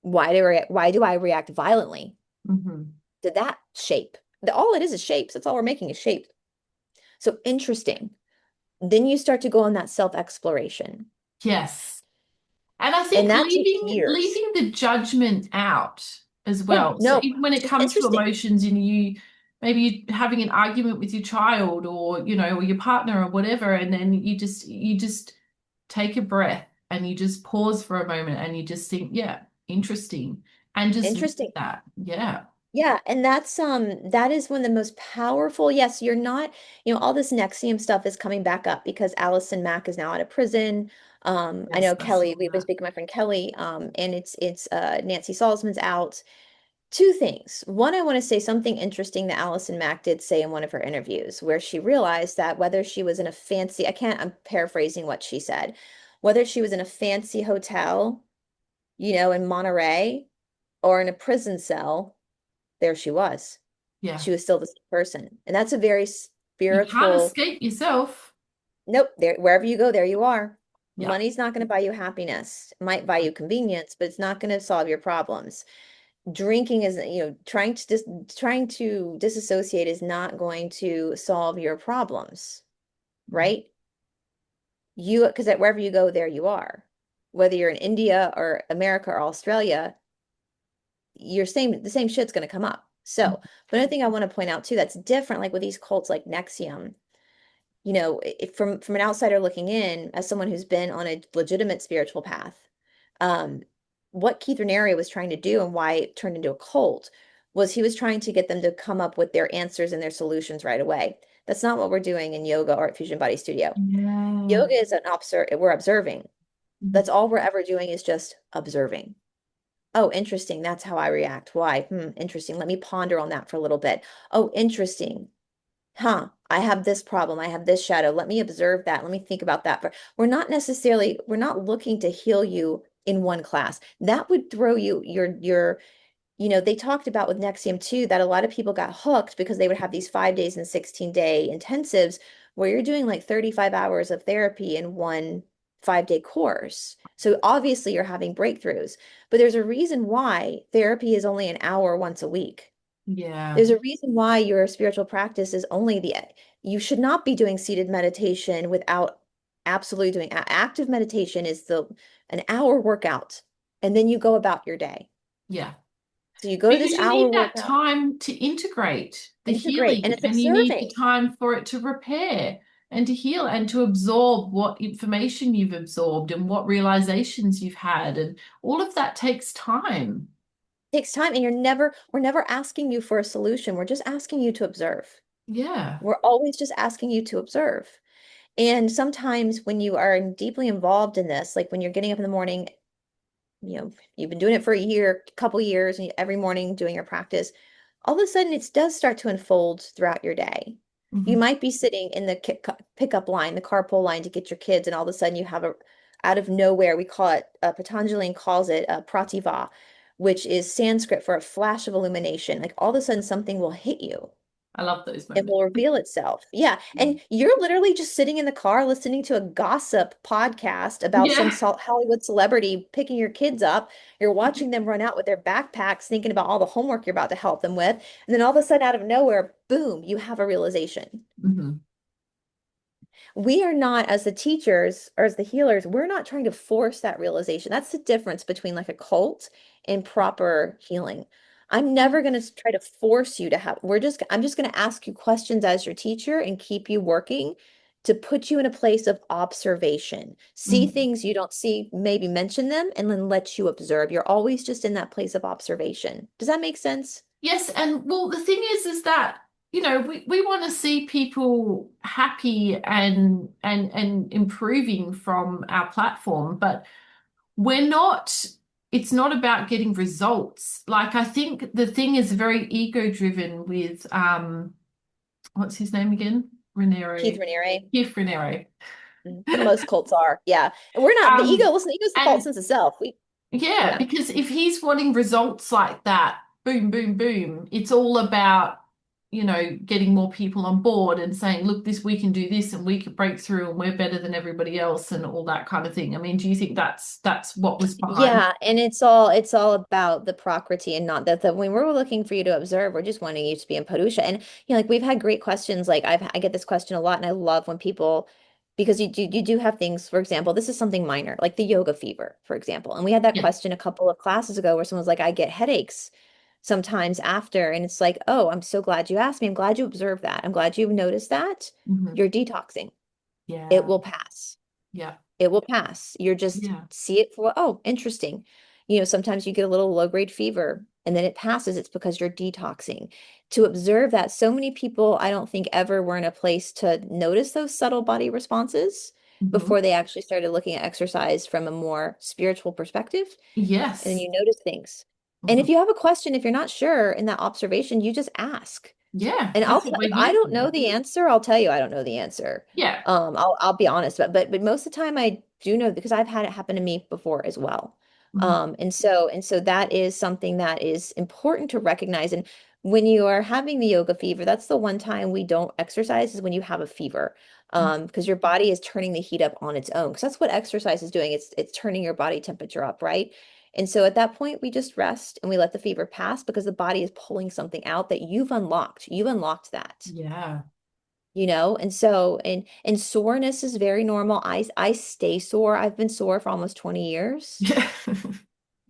why do I react violently mhm. to that shape? All it is shapes. That's all we're making is shape. So interesting. Then you start to go on that self-exploration. Yes. And I And think that takes years. leaving the judgment out as Yeah, well. So no, even when it just comes to interesting. emotions, maybe you're having an argument with your child or or your partner or whatever, and then you just take a breath and you just pause for a moment and you just think, yeah, interesting. And just leave Interesting. that. Yeah. Yeah, and that is one of the most powerful. Yes, you're not, all this Nexium stuff is coming back up because Allison Mack is now out of prison. I Yes, know I saw Kelly, we've been that. speaking to my friend Kelly, and it's Nancy Salzman's out. Two things. One, I want to say something interesting that Allison Mack did say in one of her interviews, where she realized that whether she was in a fancy, I'm paraphrasing what she said, whether she was in a fancy hotel, in Monterey or in a prison cell, there she was. Yeah. She was still the same person. And that's a very You can't spiritual, escape yourself. nope, there, wherever you go, there you are. Yeah. Money's not going to buy you happiness. It might buy you convenience, but it's not going to solve your problems. Drinking is, trying to disassociate is not going to solve your problems, right? Because wherever you go, there you are. Whether you're in India or America or Australia, the same shit's going to come up. So, but another thing I want to point out too, that's different, like with these cults like Nexium, from an outsider looking in, as someone who's been on a legitimate spiritual path, um, what Keith Raniere was trying to do and why it turned into a cult was he was trying to get them to come up with their answers and their solutions right away. That's not what we're doing in yoga or at Fusion Body Studio. Yeah. Yoga is we're observing. Mhm. That's all we're ever doing is just observing. Oh, interesting. That's how I react. Why? Interesting. Let me ponder on that for a little bit. Oh, interesting. Huh, I have this problem. I have this shadow. Let me observe that. Let me think about that. We're not looking to heal you in one class. That would throw they talked about with Nexium too that a lot of people got hooked because they would have these 5 days and 16-day intensives where you're doing like 35 hours of therapy in one 5-day course. So obviously you're having breakthroughs, but there's a reason why therapy is only an hour once a week. Yeah. There's a reason why your spiritual practice is only you should not be doing seated meditation without absolutely doing active meditation is an hour workout and then you go about your day. Yeah. So you go to this Because you hour need that workout, time to integrate the integrate, and healing, it's and you need the observing. time for it to repair and to heal and to absorb what information you've absorbed and what realizations you've had. And all of that takes time. It takes time and we're never asking you for a solution. We're just asking you to observe. Yeah. We're always just asking you to observe. And sometimes when you are deeply involved in this, like when you're getting up in the morning, you've been doing it for a year, couple years, and every morning doing your practice, all of a sudden it does start to unfold throughout your day. You Mhm. might be sitting in the pickup line, the carpool line to get your kids, and all of a sudden you have out of nowhere, we call it, Patanjali calls it a prativa, which is Sanskrit for a flash of illumination. Like all of a sudden something will hit you. I love those It moments. will reveal itself. Yeah. And you're literally just sitting in the car listening to a gossip podcast about some Yeah. Hollywood celebrity picking your kids up. You're watching them run out with their backpacks, thinking about all the homework you're about to help them with. And then all of a sudden, out of nowhere, boom, you have a realization. Hmm. We are not, as the teachers or as the healers, we're not trying to force that realization. That's the difference between like a cult and proper healing. I'm never going to try to force you to have, I'm just going to ask you questions as your teacher and keep you working to put you in a place of observation. See Hmm. things you don't see, maybe mention them, and then let you observe. You're always just in that place of observation. Does that make sense? Yes, and well, the thing is that, we want to see people happy and improving from our platform, but we're not, it's not about getting results. Like I think the thing is very ego driven with what's his name again? Keith Raniere. Raniere. Keith Raniere. Most cults are. Yeah. And we're not the ego. Um, Listen, the ego's the false and sense of self. Yeah, Yeah. because if he's wanting results like that, boom, boom, boom, it's all about, getting more people on board and saying, look, this we can do this and we can break through and we're better than everybody else and all that kind of thing. I mean, do you think that's what was behind? Yeah, and it's all about the prakriti and not that the when we're looking for you to observe, we're just wanting you to be in Purusha. And like we've had great questions. Like I get this question a lot, and I love when people because you do have things, for example, this is something minor, like the yoga fever, for example. And we had that Yeah. question a couple of classes ago where someone's like, I get headaches sometimes after, and it's like, oh, I'm so glad you asked me. I'm glad you observed that. I'm glad you've noticed that. Hmm. You're detoxing. It Yeah. will pass. Yeah. It will pass. You're just Yeah. see it for, oh, interesting. Sometimes you get a little low grade fever and then it passes. It's because you're detoxing. To observe that, so many people, I don't think ever were in a place to notice those subtle body responses Hmm. before they actually started looking at exercise from a more spiritual perspective. And then Yes. you notice things. And Hmm. if you have a question, if you're not sure in that observation, you just ask. Yeah, And that's what we're if I here don't know for. the answer, I'll tell you I don't know the answer. Yeah. I'll be honest, but most of the time I do know because I've had it happen to me before as well. Hmm. And so that is something that is important to recognize. And when you are having the yoga fever, that's the one time we don't exercise is when you have a fever. Because your body is turning the heat up on its own. Because that's what exercise is doing. It's turning your body temperature up, right? And so at that point, we just rest and we let the fever pass because the body is pulling something out that you've unlocked. You've unlocked that, Yeah. and so and soreness is very normal. I stay sore. I've been sore for almost 20 years. Yeah.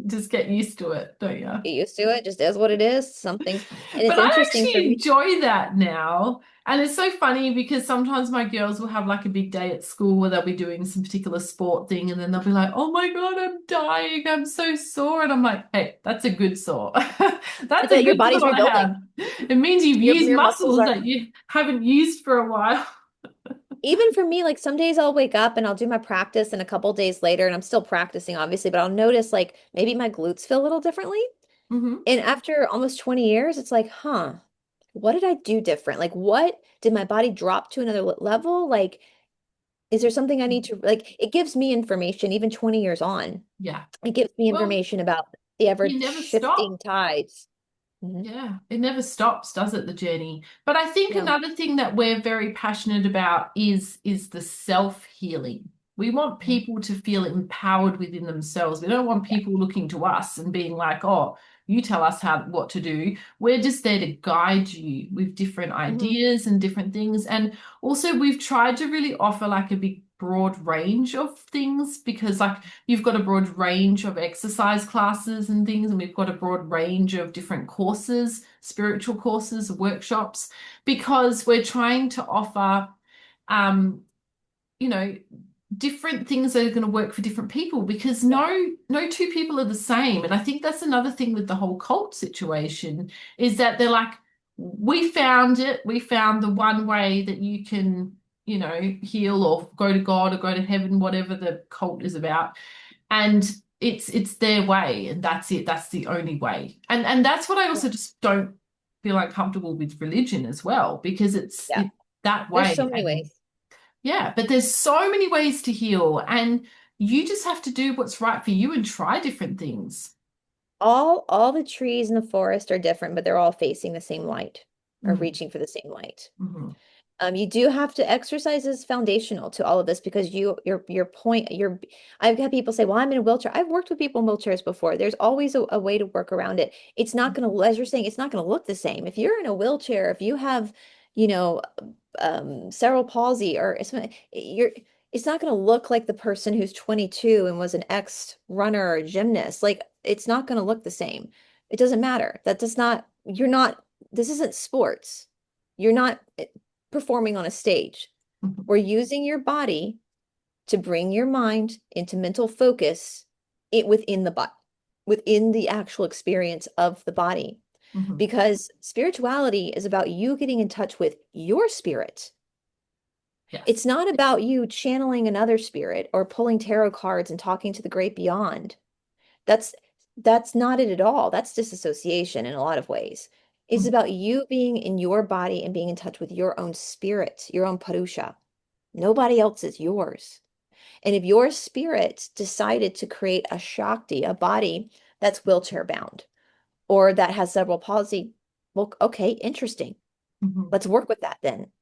Just get used to it, don't you? Get used to it, just is what it is. Something, and But it's I interesting for actually me. enjoy that now. And it's so funny because sometimes my girls will have like a big day at school where they'll be doing some particular sport thing and then they'll be like, oh my God, I'm dying. I'm so sore. And I'm like, hey, that's a good sore. That's It's a like your good body's sore to rebuilding. have. It means you've used Your muscles muscles are that you haven't used for a while. even for me, like some days I'll wake up and I'll do my practice and a couple days later, and I'm still practicing, obviously, but I'll notice like maybe my glutes feel a little differently. Hmm. And after almost 20 years, it's like, huh, what did I do different? Like, what did my body drop to another level? Like, is there something I need to like? It gives me information, even 20 years on. Yeah. It gives me Well, information about the ever you never shifting stop. tides. Hmm. Yeah, it never stops, does it, the journey? But I think No. another thing that we're very passionate about is the self-healing. We want Mhm. people to feel empowered within themselves. We don't want Yeah. people looking to us and being like, "Oh, you tell us how what to do." We're just there to guide you with different Hmm. ideas and different things. And also we've tried to really offer like a big broad range of things because like you've got a broad range of exercise classes and things, and we've got a broad range of different courses, spiritual courses, workshops, because we're trying to offer, um, you know, different things that are going to work for different people because Yeah. no two people are the same. And I think that's another thing with the whole cult situation is that they're like, we found it, we found the one way that you can, heal or go to God or go to heaven, whatever the cult is about. And it's their way and that's it. That's the only way. And that's what I Yeah. also just don't feel uncomfortable with religion as well, because Yeah. it's that There's so way. many And ways. yeah, but there's so many ways to heal, and you just have to do what's right for you and try different things. All the trees in the forest are different, but they're all facing the same light or Mm, reaching for the same light. mhm, You do have to exercise is foundational to all of this because your point I've had people say, well, I'm in a wheelchair. I've worked with people in wheelchairs before. There's always a way to work around it. It's not going to, as you're saying, it's not going to look the same. If you're in a wheelchair, if you have, you know, cerebral palsy or something, it's not going to look like the person who's 22 and was an ex-runner or gymnast. Like it's not going to look the same. It doesn't matter. That does not, you're not, this isn't sports. You're not performing on a stage. mhm, We're using your body to bring your mind into mental focus within the body, within the actual experience of the body. mhm. Because spirituality is about you getting in touch with your spirit. Yes. It's not about you channeling another spirit or pulling tarot cards and talking to the great beyond. That's that's not it at all. That's disassociation in a lot of ways. It's Mhm, about you being in your body and being in touch with your own spirit, your own Purusha. Nobody else is yours. And if your spirit decided to create a Shakti, a body that's wheelchair bound or that has cerebral palsy, well, okay, interesting. mhm, Let's work with that then.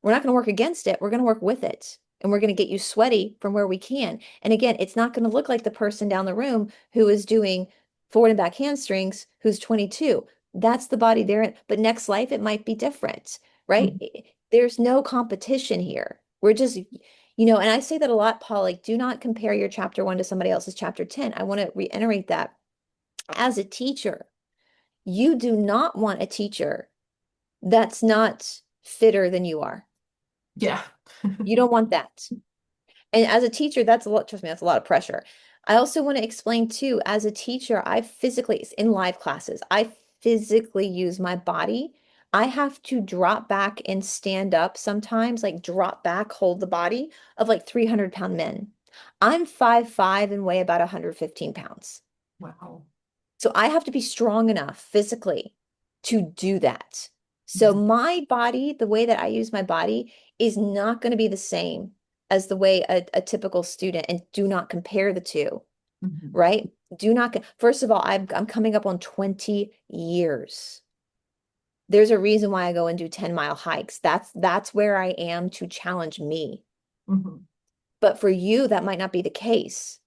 We're not going to work against it. We're going to work with it. And we're going to get you sweaty from where we can. And again, it's not going to look like the person down the room who is doing forward and back handstrings who's 22. That's the body they're in. But next life, it might be different, right? mhm. There's no competition here. We're just, and I say that a lot, Paul, like, do not compare your chapter one to somebody else's chapter 10. I want to reiterate that. As a teacher, you do not want a teacher that's not fitter than you are. Yeah. You don't want that. And as a teacher, that's a lot, trust me, that's a lot of pressure. I also want to explain too, as a teacher, I physically, in live classes, I physically use my body. I have to drop back and stand up sometimes, like drop back, hold the body of like 300-pound men. I'm 5'5" and weigh about 115 pounds. Wow. So I have to be strong enough physically to do that. So Mhm, my body, the way that I use my body is not going to be the same as the way a typical student, and do not compare the two, mhm. right? Do not, first of all, I'm coming up on 20 years. There's a reason why I go and do 10-mile hikes. That's where I am to challenge me. Mhm, But for you, that might not be the case.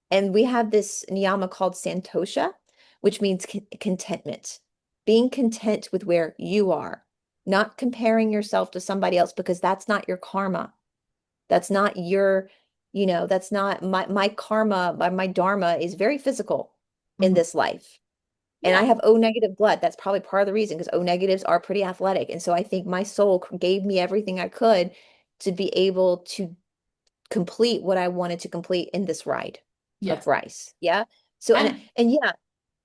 And we have this niyama called santosha, which means contentment, being content with where you are, not comparing yourself to somebody else because that's not your karma. That's not your, that's not my karma, my dharma is very physical in mhm. this life. And I Yeah. have O negative blood. That's probably part of the reason because O negatives are pretty athletic. And so I think my soul gave me everything I could to be able to complete what I wanted to complete in this ride of Yes. Brice. Yeah. So And and yeah,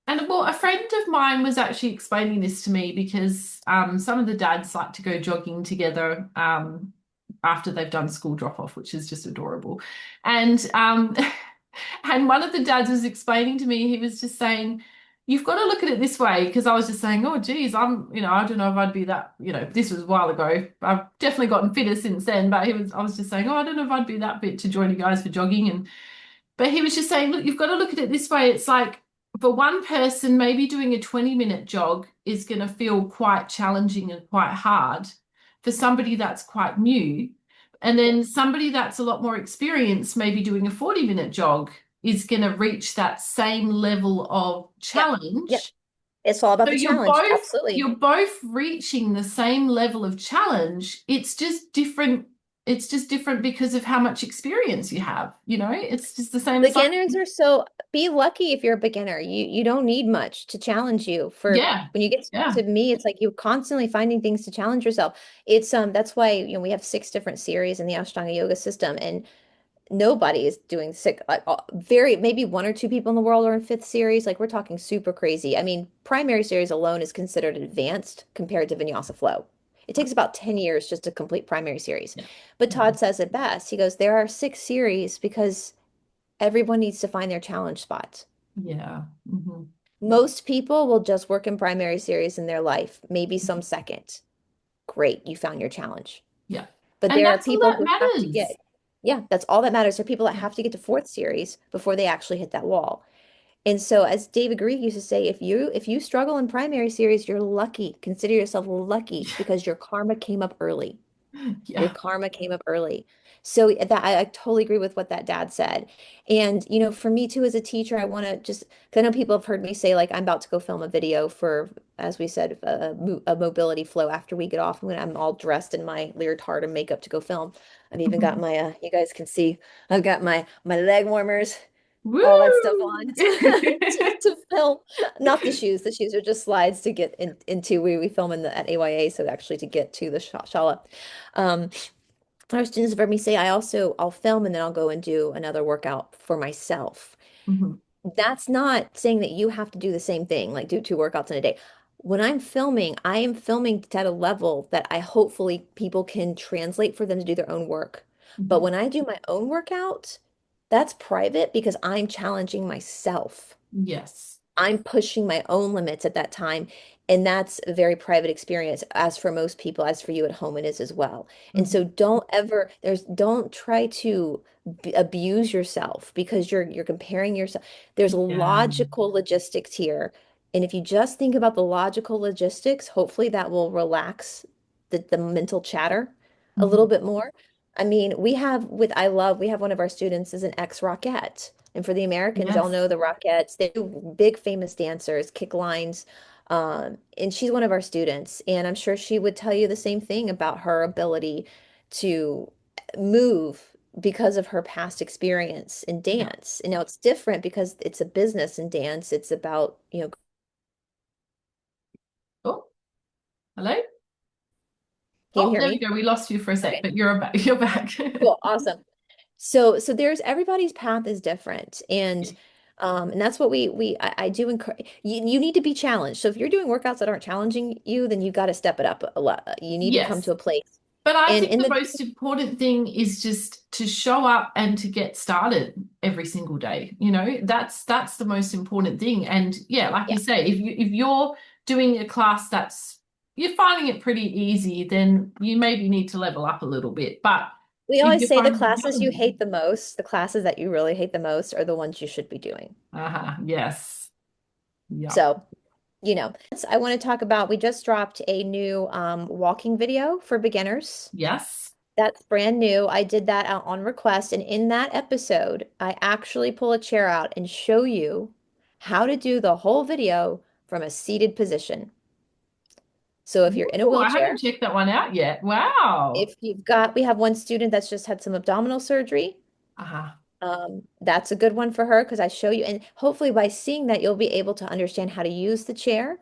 well, a friend of mine was actually explaining this to me because some of the dads like to go jogging together after they've done school drop off, which is just adorable. And and one of the dads was explaining to me, he was just saying, you've got to look at it this way, because I was just saying, oh geez, I don't know if I'd be that, this was a while ago. I've definitely gotten fitter since then, but I was just saying, oh, I don't know if I'd be that fit to join you guys for jogging. And but he was just saying, look, you've got to look at it this way. It's like for one person, maybe doing a 20-minute jog is going to feel quite challenging and quite hard for somebody that's quite new. And yeah, then somebody that's a lot more experienced, maybe doing a 40-minute jog, is going to reach that same level of yeah, yeah. challenge. It's all about So the challenge. Absolutely. you're both reaching the same level of challenge. It's just different. It's just different because of how much experience you have. It's just the same as like, Beginners are so be lucky if you're a beginner. You don't need much to challenge you. For yeah, when you get yeah, to me, it's like you're constantly finding things to challenge yourself. It's that's why we have 6 different series in the Ashtanga yoga system, and nobody is doing sick like very maybe 1 or 2 people in the world are in fifth series. Like we're talking super crazy. I mean, primary series alone is considered advanced compared to vinyasa flow. It takes about 10 years just to complete primary series. yeah, But mhm, Todd says it best. He goes, there are 6 series because everyone needs to find their challenge spots. yeah, hmm, Most people will just work in primary series in their life, maybe some second. Great, you found your challenge. yeah. But And there are that's all people that who have to matters. get, yeah, that's all that matters. There are people that Yeah, have to get to fourth series before they actually hit that wall. And so as David Grieg used to say, if you struggle in primary series, you're lucky. Consider yourself lucky because your karma came up early. Your Yeah. karma came up early. So that I totally agree with what that dad said. And, for me too, as a teacher, I want to just, 'cause I know people have heard me say, like, I'm about to go film a video for, as we said, a mobility flow after we get off when I'm all dressed in my leotard and makeup to go film. I've even got Mhm. my, you guys can see, I've got my leg warmers, all that stuff Woo! on to film. Not the shoes. The shoes are just slides to get into. We film at AYA, so actually to get to the shala. Um, our students have heard me say I'll film and then I'll go and do another workout for myself. Mhm. That's not saying that you have to do the same thing, like do two workouts in a day. When I'm filming, I am filming at a level that I hopefully people can translate for them to do their own work. But Mhm. when I do my own workout, that's private because I'm challenging myself. Yes. I'm pushing my own limits at that time. And that's a very private experience, as for most people, as for you at home, it is as well. And Mhm. so don't try to abuse yourself because you're comparing yourself. There's Yeah. logical logistics here. And if you just think about the logical logistics, hopefully that will relax the mental chatter a little Mhm. bit more. I mean, we have one of our students is an ex-Rockette. And for the Americans, they'll Yes. know the Rockettes. They're big famous dancers, kick lines. And she's one of our students. And I'm sure she would tell you the same thing about her ability to move because of her past experience in Yeah. dance. And now it's different because it's a business in dance. It's about, Oh, hello. can you Oh, hear there we me? go. We lost you for a sec, Okay, but you're back. You're back. cool, awesome. So there's everybody's path is different, and that's what I do encourage. You need to be challenged. So if you're doing workouts that aren't challenging you, then you got to step it up a lot. You need to come to Yes. a place. But I And think in the the most important thing is just to show up and to get started every single day. That's the most important thing. And yeah, like Yeah, you say, if you're doing a class that's you're finding it pretty easy, then you maybe need to level up a little bit. But we if always you're say the finding it classes you challenging, hate the most, the classes that you really hate the most, are the ones you should be doing. yes, yeah, So, I want to talk about. We just dropped a new walking video for beginners. yes. That's brand new. I did that out on request. And in that episode, I actually pull a chair out and show you how to do the whole video from a seated position. So if you're in a Ooh, I haven't wheelchair, checked that one out yet. Wow. we have one student that's just had some abdominal surgery. Uh-huh. That's a good one for her because I show you, and hopefully by seeing that, you'll be able to understand how to use the chair.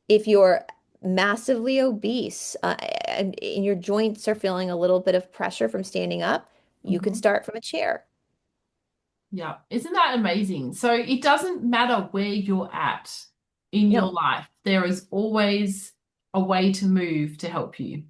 If you're massively obese and your joints are feeling a little bit of pressure from standing up, you can Mhm. start from a chair. Yeah, isn't that amazing? So it doesn't matter where you're at in your No. life, there is always a way to move to help you.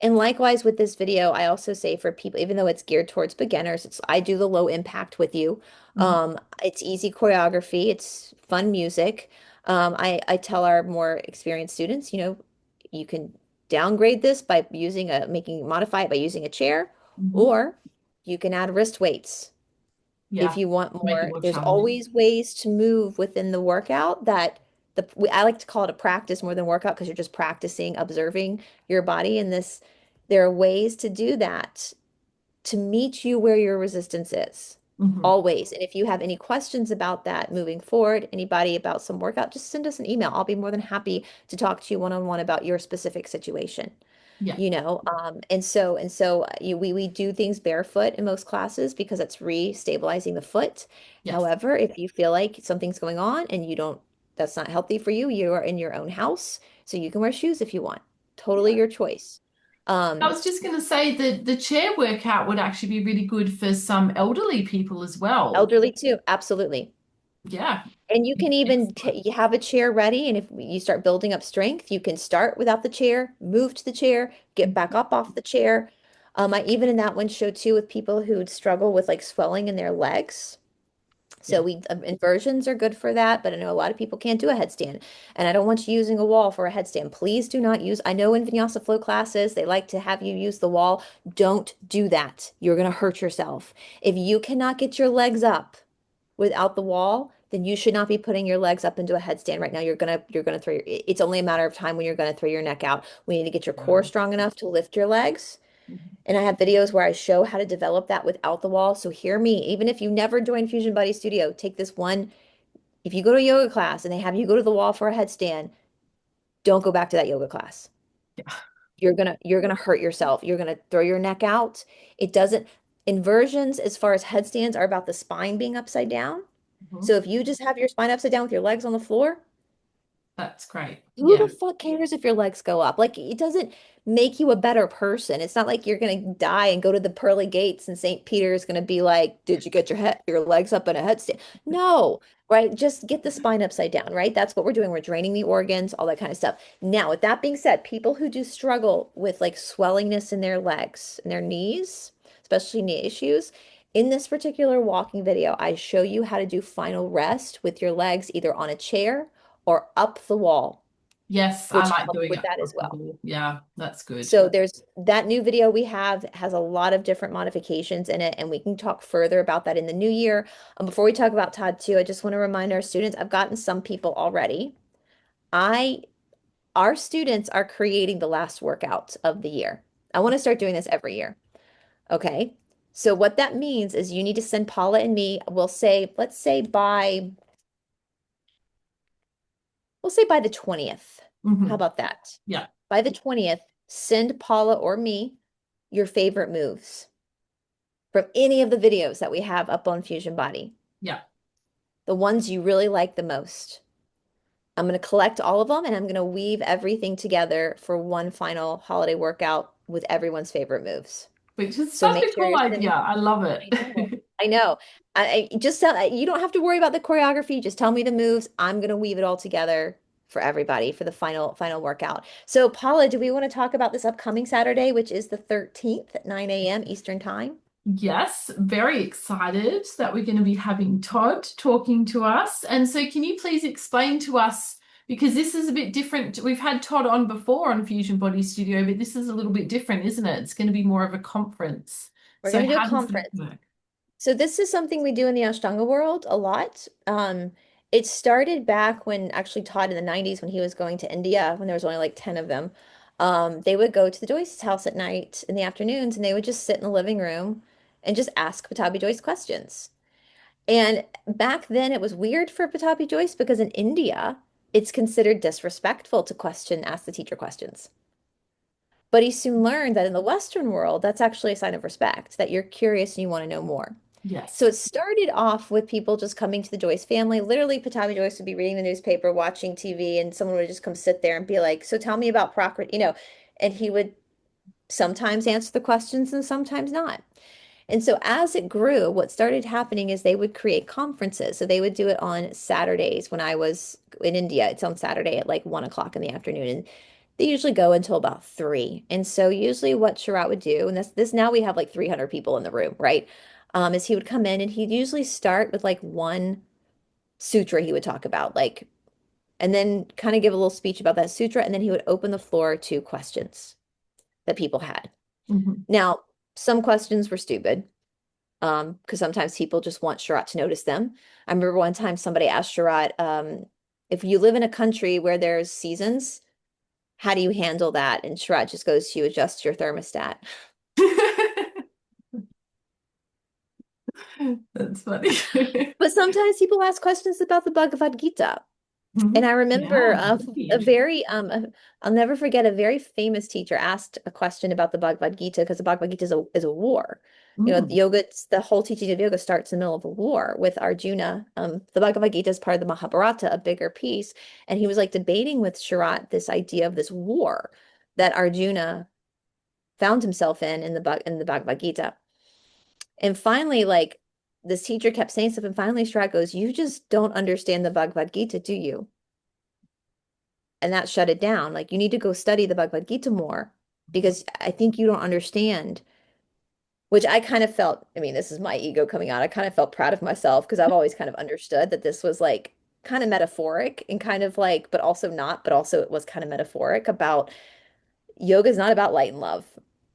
And likewise with this video, I also say for people, even though it's geared towards beginners, I do the low impact with you. Mhm. It's easy choreography, it's fun music. I tell our more experienced students, you can downgrade this by modify it by using a chair, Mhm. or you can add wrist weights. If Yeah, you want make it more, more there's challenging. always ways to move within the workout that I like to call it a practice more than workout because you're just practicing observing your body. And there are ways to do that to meet you where your resistance is. Hmm. Always. And if you have any questions about that moving forward, anybody about some workout, just send us an email. I'll be more than happy to talk to you one-on-one about your specific situation. Yeah, We do things barefoot in most classes because it's re-stabilizing the foot. yes, However, if you feel like something's going on and that's not healthy for you, you are in your own house, so you can wear shoes if you want. Totally yeah. your choice. I Um, was just going to say that the chair workout would actually be really good for some elderly people as well. Elderly too, absolutely. Yeah, And you can even excellent. you have a chair ready, and if you start building up strength, you can start without the chair, move to the chair, get back up off the chair. I even in that one show too with people who struggle with like swelling in their legs. So Yeah. inversions are good for that, but I know a lot of people can't do a headstand, and I don't want you using a wall for a headstand. Please do not use. I know in Vinyasa flow classes they like to have you use the wall. Don't do that. You're gonna hurt yourself. If you cannot get your legs up without the wall, then you should not be putting your legs up into a headstand right now. You're gonna throw it's only a matter of time when you're gonna throw your neck out. We need to get your core Wow. strong enough to lift your legs. Mhm. And I have videos where I show how to develop that without the wall. So hear me, even if you never join Fusion Buddy Studio, take this one. If you go to a yoga class and they have you go to the wall for a headstand, don't go back to that yoga class. Yeah. You're gonna hurt yourself. You're gonna throw your neck out. It doesn't Inversions as far as headstands are about the spine being upside down. So Mhm. if you just have your spine upside down with your legs on the floor, That's great. who Yeah. the fuck cares if your legs go up? Like, it doesn't make you a better person. It's not like you're gonna die and go to the pearly gates and St. Peter is gonna be like, "Did you get your legs up in a headstand?" No, right? Just get the spine upside down, right? That's what we're doing. We're draining the organs, all that kind of stuff. Now, with that being said, people who do struggle with like swellingness in their legs and their knees, especially knee issues, in this particular walking video, I show you how to do final rest with your legs either on a chair or up the wall, Yes, I which like helps doing with it that as well. comfortable. Yeah, that's good. So there's that new video we have has a lot of different modifications in it, and we can talk further about that in the new year. Before we talk about Todd too, I just want to remind our students, I've gotten some people already. I Our students are creating the last workout of the year. I want to start doing this every year. Okay. So what that means is you need to send Paula and me, let's say we'll say by the 20th. How Hmm. about that? Yeah, By the 20th, send Paula or me your favorite moves from any of the videos that we have up on Fusion Body, yeah. the ones you really like the most. I'm going to collect all of them and I'm going to weave everything together for one final holiday workout with everyone's favorite moves. Which is So such make a sure cool you're idea. sending. I love I know. it. I know. I just tell you don't have to worry about the choreography. Just tell me the moves. I'm gonna weave it all together for everybody for the final workout. So Paula, do we want to talk about this upcoming Saturday, which is the 13th at 9 a.m. Eastern time? Yes, very excited that we're going to be having Todd talking to us. And so, can you please explain to us, because this is a bit different. We've had Todd on before on Fusion Body Studio, but this is a little bit different, isn't it? It's going to be more of a conference. We're So, gonna do a how does this conference. work? So this is something we do in the Ashtanga world a lot. It started back when actually Todd in the 90s when he was going to India when there was only like 10 of them. They would go to the Joyce's house at night in the afternoons and they would just sit in the living room and just ask Patabi Joyce questions. And back then it was weird for Patabi Joyce because in India it's considered disrespectful to ask the teacher questions. But he soon learned that in the Western world, that's actually a sign of respect, that you're curious and you want to know more. So Yes. it started off with people just coming to the Joyce family. Literally, Patami Joyce would be reading the newspaper, watching TV, and someone would just come sit there and be like, "So tell me about Prakrit," and he would sometimes answer the questions and sometimes not. And so as it grew, what started happening is they would create conferences. So they would do it on Saturdays when I was in India. It's on Saturday at like 1 o'clock in the afternoon. And they usually go until about 3. And so usually what Sharat would do, and this now we have like 300 people in the room, right? Is he would come in and he'd usually start with like one sutra he would talk about, like, and then kind of give a little speech about that sutra, and then he would open the floor to questions that people had. Hmm. Now, some questions were stupid, because sometimes people just want Sharat to notice them. I remember one time somebody asked Sharat, if you live in a country where there's seasons, how do you handle that? And Sharat just goes, you adjust your thermostat. That's funny. But sometimes people ask questions about the Bhagavad Gita. And I Mhm. remember Yeah, indeed. I'll never forget a very famous teacher asked a question about the Bhagavad Gita because the Bhagavad Gita is a war. Mm. The whole teaching of yoga starts in the middle of a war with Arjuna. The Bhagavad Gita is part of the Mahabharata, a bigger piece. And he was like debating with Sharat this idea of this war that Arjuna found himself in the Bhagavad Gita. And finally, like this teacher kept saying stuff, and finally Sharat goes, "You just don't understand the Bhagavad Gita, do you?" And that shut it down. Like, you need to go study the Bhagavad Gita more because I think you don't understand, which I kind of felt, I mean, this is my ego coming out. I kind of felt proud of myself because I've always kind of understood that this was like kind of metaphoric and kind of like, but also not, but also it was kind of metaphoric about yoga is not about light and love.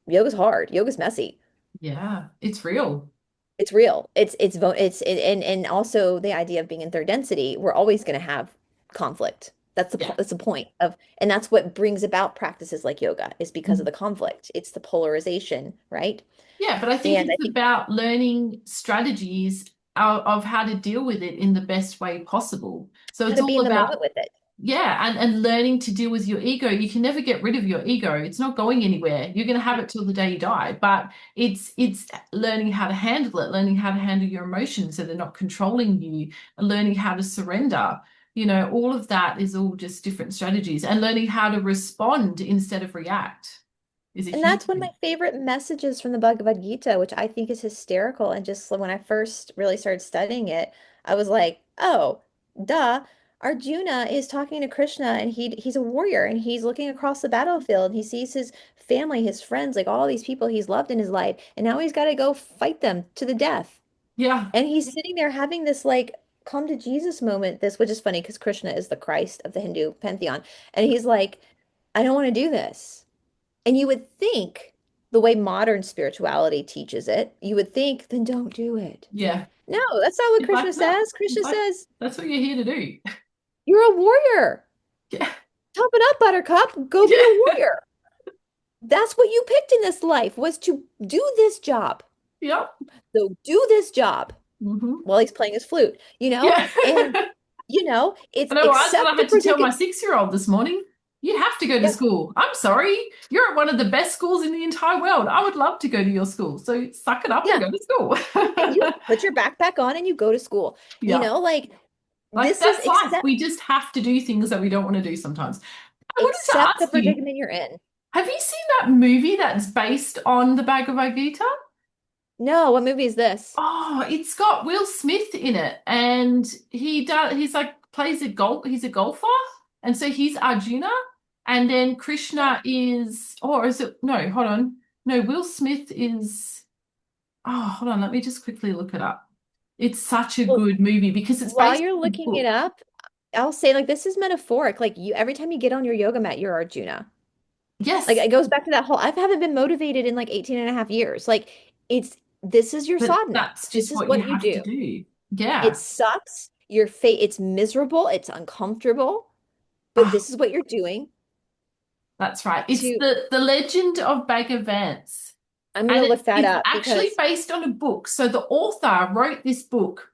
Yoga's hard. Yoga's messy. Yeah, it's real. It's real. And also the idea of being in third density, we're always going to have conflict. Yeah. That's the point of, and that's what brings about practices like yoga is because of the conflict. It's the polarization, right? Yeah, but I think And I it's think about learning strategies of how to deal with it in the best way possible. So how it's to be all in the about, moment with it. yeah, and learning to deal with your ego. You can never get rid of your ego. It's not going anywhere. You're going to have it till the day you die. But it's learning how to handle it, learning how to handle your emotions so they're not controlling you, and learning how to surrender. All of that is all just different strategies, and learning how to respond instead of react is a And huge that's one of thing. my favorite messages from the Bhagavad Gita, which I think is hysterical. And just when I first really started studying it, I was like, oh, duh. Arjuna is talking to Krishna and he's a warrior and he's looking across the battlefield. He sees his family, his friends, like all these people he's loved in his life, and now he's got to go fight them to the death. Yeah, And he's sitting there having this like come to Jesus moment, this which is funny because Krishna is the Christ of the Hindu pantheon. And he's like, I don't want to do this. And you would think the way modern spirituality teaches it, you would think, then don't do it. yeah. No, that's not what It's Krishna like, no, says. it's Krishna like, says, that's what you're here to do. you're a warrior. Yeah, Toughen up, Buttercup. Go be a yeah, warrior. That's what you picked in this life was to do this job. yep. So do this job Hmm. while he's playing his flute, Yeah. And I it's know, that's what accept I the had to tell my predicament. 6-year-old this morning. You have to go to Yeah, school. I'm sorry. You're at one of the best schools in the entire world. I would love to go to your school. So suck it up and yeah. go to school. And you put your backpack on and you go to school. Yeah. Like Like this is that's life. We just have to do things that we don't want to do sometimes. I wanted to accept the ask you, predicament you're in. have you seen that movie that's based on the Bhagavad Gita? No, what movie is this? Oh, it's got Will Smith in it, and he's like plays a he's a golfer, and so he's Arjuna, and then Krishna is, or is it, no, hold on. No, Will Smith is, oh, hold on, let me just quickly look it up. It's such a Well, good movie because it's while based you're on a looking it book. up, I'll say like this is metaphoric. Like you every time you get on your yoga mat, you're Arjuna. Like Yes, it goes back to that whole I haven't been motivated in like 18 and a half years. Like it's this is your but sadhana. that's This just is what you what you have to do. do. It Yeah. sucks. Your fate, it's miserable, it's uncomfortable, but Oh, this is what you're doing that's right. It's to the Legend of Bagger Vance. I'm And gonna look that it's up actually because based on a book. So the author wrote this book.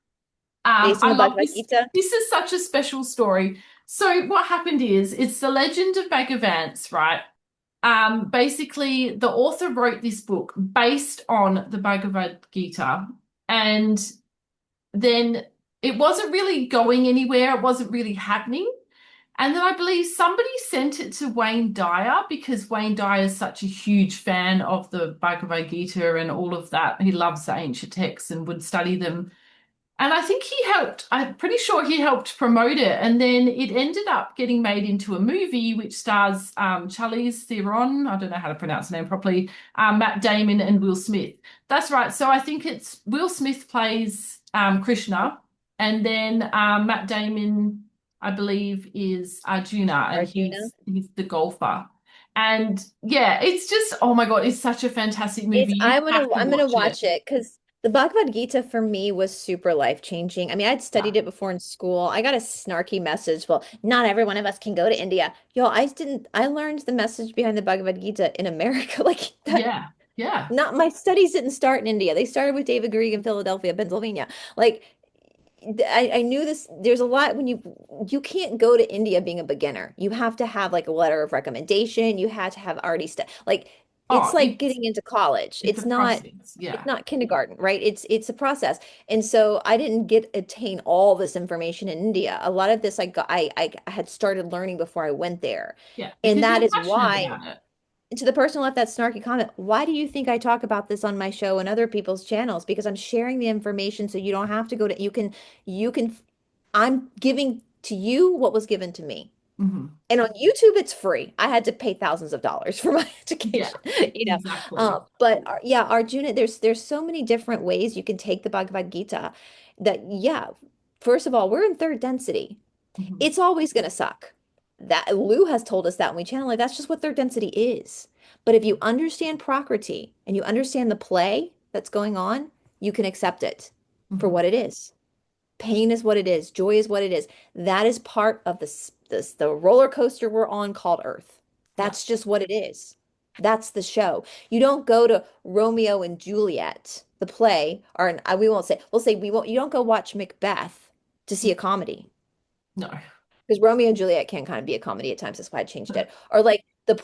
based on I the love Bhagavad this. Gita, This is such a special story. So what happened is it's the legend of Bagger Vance, right? Basically, the author wrote this book based on the Bhagavad Gita, and then it wasn't really going anywhere. It wasn't really happening. And then I believe somebody sent it to Wayne Dyer because Wayne Dyer is such a huge fan of the Bhagavad Gita and all of that. He loves the ancient texts and would study them. And I think he helped, I'm pretty sure he helped promote it. And then it ended up getting made into a movie which stars Charlize Theron, I don't know how to pronounce the name properly, Matt Damon and Will Smith. That's right. So I think it's Will Smith plays Krishna, and then Matt Damon, I believe, is Arjuna, and Arjuna. he's the golfer. And yeah, it's just, oh my God, it's such a fantastic movie. It's You have to I'm gonna watch it. watch it because the Bhagavad Gita for me was super life changing. I mean, I'd Yeah. studied it before in school. I got a snarky message. Well, not every one of us can go to India. Yo, I didn't. I learned the message behind the Bhagavad Gita in America. Like that. Yeah. Yeah. Not my studies didn't start in India. They started with David Grieg in Philadelphia, Pennsylvania. Like I knew this. There's a lot when you can't go to India being a beginner. You have to have like a letter of recommendation. You had to have already like it's Oh, like getting into college. it's a process. It's Yeah. not kindergarten, right? It's a process. And so I didn't get attain all this information in India. A lot of this I had started learning before I went there. Yeah. And Because that you're is passionate why about it. and to the person who left that snarky comment, why do you think I talk about this on my show and other people's channels? Because I'm sharing the information so you don't have to go to, you can, I'm giving to you what was given to me. Hmm. And on YouTube, it's free. I had to pay thousands of dollars for my Yeah. education, you know. Exactly. But yeah, Arjuna, there's so many different ways you can take the Bhagavad Gita that, yeah, first of all, we're in third density. Hmm. It's always going to suck. That Lou has told us that when we channel it, that's just what third density is. But if you understand Prakriti and you understand the play that's going on, you can accept it for Hmm. what it is. Pain is what it is. Joy is what it is. That is part of the roller coaster we're on called Earth. Yeah. That's just what it is. That's the show. You don't go to Romeo and Juliet, the play, or we won't say, we'll say we won't, you don't go watch Macbeth to see a comedy. No. Because Romeo and Juliet can kind of be a comedy at times. That's why I changed it. Or like the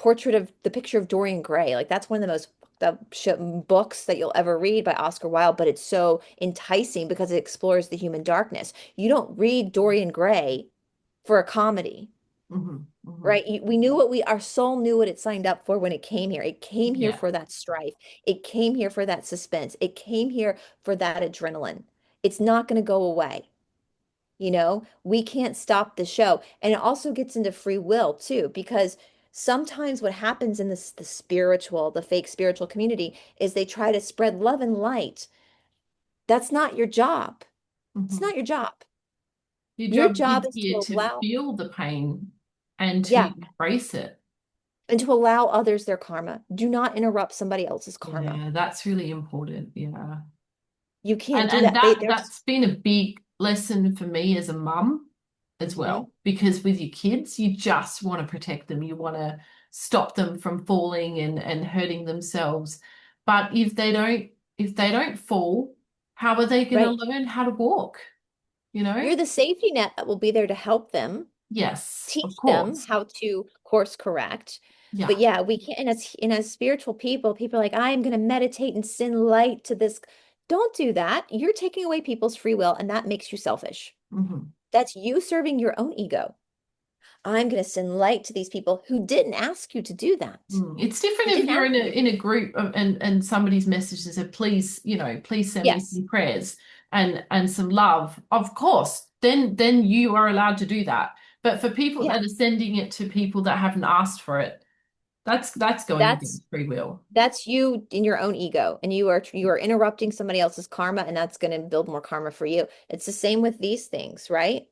picture of Dorian Gray. Like that's one of the most the sh books that you'll ever read by Oscar Wilde, but it's so enticing because it explores the human darkness. You don't read Dorian Gray for a comedy, Hmm. Hmm. right? We knew our soul knew what it signed up for when it came here. It came here Yeah. for that strife. It came here for that suspense. It came here for that adrenaline. It's not going to go away. We can't stop the show. And it also gets into free will too, because sometimes what happens in the fake spiritual community is they try to spread love and light. That's not your job. It's Hmm. not your job. Your Your job job is is here to to allow, feel the pain and to yeah, embrace it. and to allow others their karma. Do not interrupt somebody else's karma. Yeah, that's really important. Yeah. You can't And do and that. that's been a big lesson for me as a mum as Mhm. well. Because with your kids, you just want to protect them. You want to stop them from falling and hurting themselves. But if they don't fall, how are they going to Right. learn how to walk? You know? You're the safety net that will be there to help them, Yes, of teach them course. how to course correct. But Yeah. yeah, we can't, and as spiritual people are like, I'm going to meditate and send light to this. Don't do that. You're taking away people's free will, and that makes you selfish. Hmm. That's you serving your own ego. I'm going to send light to these people who didn't ask you to do that. It's Who different if didn't you're ask in a you. in a group and somebody's message says, please, please send me Yes. some prayers and some love. Of course, then you are allowed to do that. But for people Yeah. that are sending it to people that haven't asked for it, that's going That's against free will. that's you in your own ego, and you are interrupting somebody else's karma, and that's going to build more karma for you. It's the same with these things, right?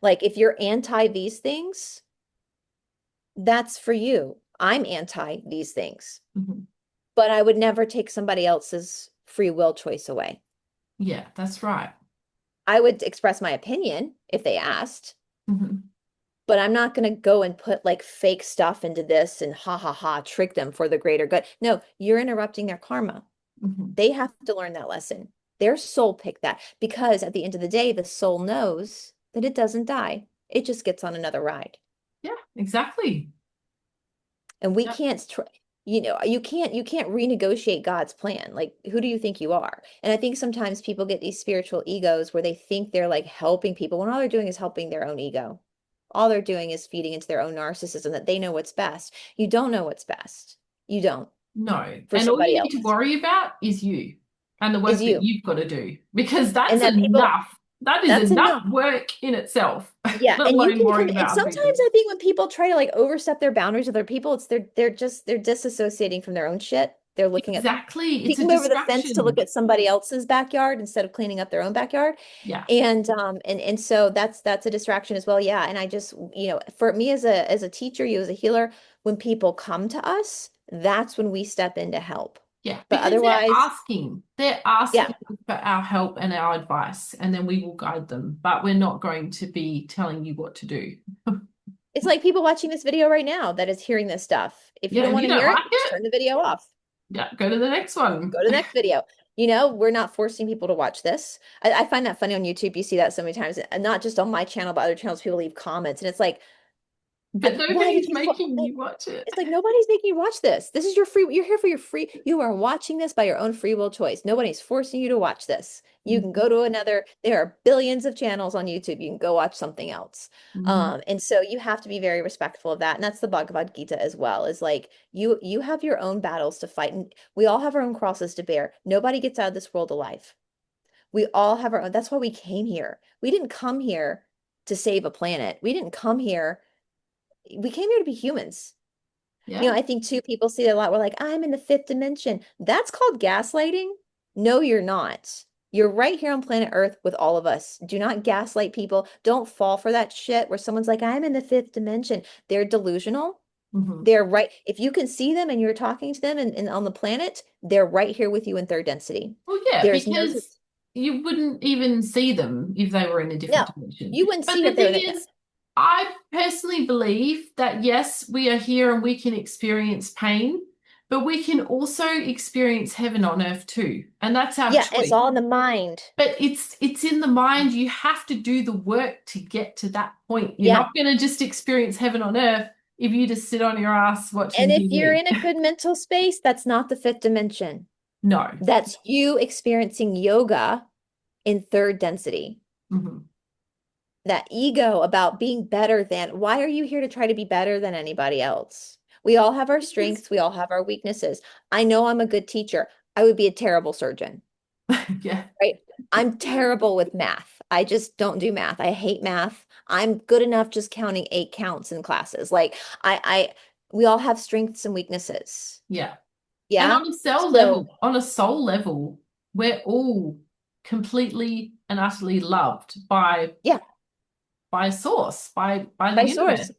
Like if you're anti these things, that's for you. I'm anti these things, Hmm. but I would never take somebody else's free will choice away. Yeah, that's right. I would express my opinion if they asked, Hmm. but I'm not going to go and put like fake stuff into this and ha ha ha trick them for the greater good. No, you're interrupting their karma. Hmm. They have to learn that lesson. Their soul picked that because at the end of the day, the soul knows that it doesn't die. It just gets on another ride. Yeah, exactly. And we Yep. can't try, you can't renegotiate God's plan. Like, who do you think you are? And I think sometimes people get these spiritual egos where they think they're like helping people when all they're doing is helping their own ego. All they're doing is feeding into their own narcissism that they know what's best. You don't know what's best. You don't No. for And all somebody you need to else. worry about is you and the Is work that you. you've got to do because that's And that people, enough. That is that's enough enough. work in itself, Yeah, let and you alone can come, worrying and about other sometimes people. I think when people try to like overstep their boundaries with other people, it's they're disassociating from their own shit. They're looking at Exactly. It's a peeking over the fence to look distraction. at somebody else's backyard instead of cleaning up their own backyard. Yeah. And so that's a distraction as well. Yeah. And I just, for me as a teacher, you as a healer, when people come to us, that's when we step in to help. Yeah. But Because they're otherwise, asking. They're yeah. asking for our help and our advice, and then we will guide them. But we're not going to be telling you what to do. It's like people watching this video right now that is hearing this stuff. If you Yeah, don't if want you to don't hear it, like just it, turn the video off. yeah, go to the next one. Go to the next video. We're not forcing people to watch this. I find that funny on YouTube. You see that so many times, and not just on my channel, but other channels, people leave comments, and it's like, But why did nobody's you? making you watch it. It's like nobody's making you watch this. This is your free. You're here for your free. You are watching this by your own free will choice. Nobody's forcing you to watch this. You can go to another. There are billions of channels on YouTube. You can go watch something else. Mhm. And so you have to be very respectful of that. And that's the Bhagavad Gita as well. Is like you have your own battles to fight, and we all have our own crosses to bear. Nobody gets out of this world alive. We all have our own. That's why we came here. We didn't come here to save a planet. We didn't come here. We came here to be humans. Yeah. I think too, people see it a lot. We're like, I'm in the fifth dimension. That's called gaslighting. No, you're not. You're right here on planet Earth with all of us. Do not gaslight people. Don't fall for that shit where someone's like, I'm in the fifth dimension. They're delusional. Hmm. They're right. If you can see them and you're talking to them and on the planet, they're right here with you in third density. Well, yeah, There's no, because you wouldn't even see them if they were in a different no, dimension. you wouldn't But see the if they were thing there. No. is, I personally believe that yes, we are here and we can experience pain, but we can also experience heaven on earth too. And that's our Yeah, it's choice. all in the mind. But it's in the mind. You have to do the work to get to that point. You're Yeah. not going to just experience heaven on earth if you just sit on your ass watching And if you're TV. in a good mental space, that's not the fifth dimension. No. That's you experiencing yoga in third density. Hmm. That ego about being better than, why are you here to try to be better than anybody else? We all have our Because, strengths, we all have our weaknesses. I know I'm a good teacher. I would be a terrible surgeon, yeah. right? I'm terrible with math. I just don't do math. I hate math. I'm good enough just counting 8 counts in classes. Like we all have strengths and weaknesses. Yeah. And Yeah. on a cell So level, on a soul level, we're all completely and utterly loved yeah, by source, by the by universe. source.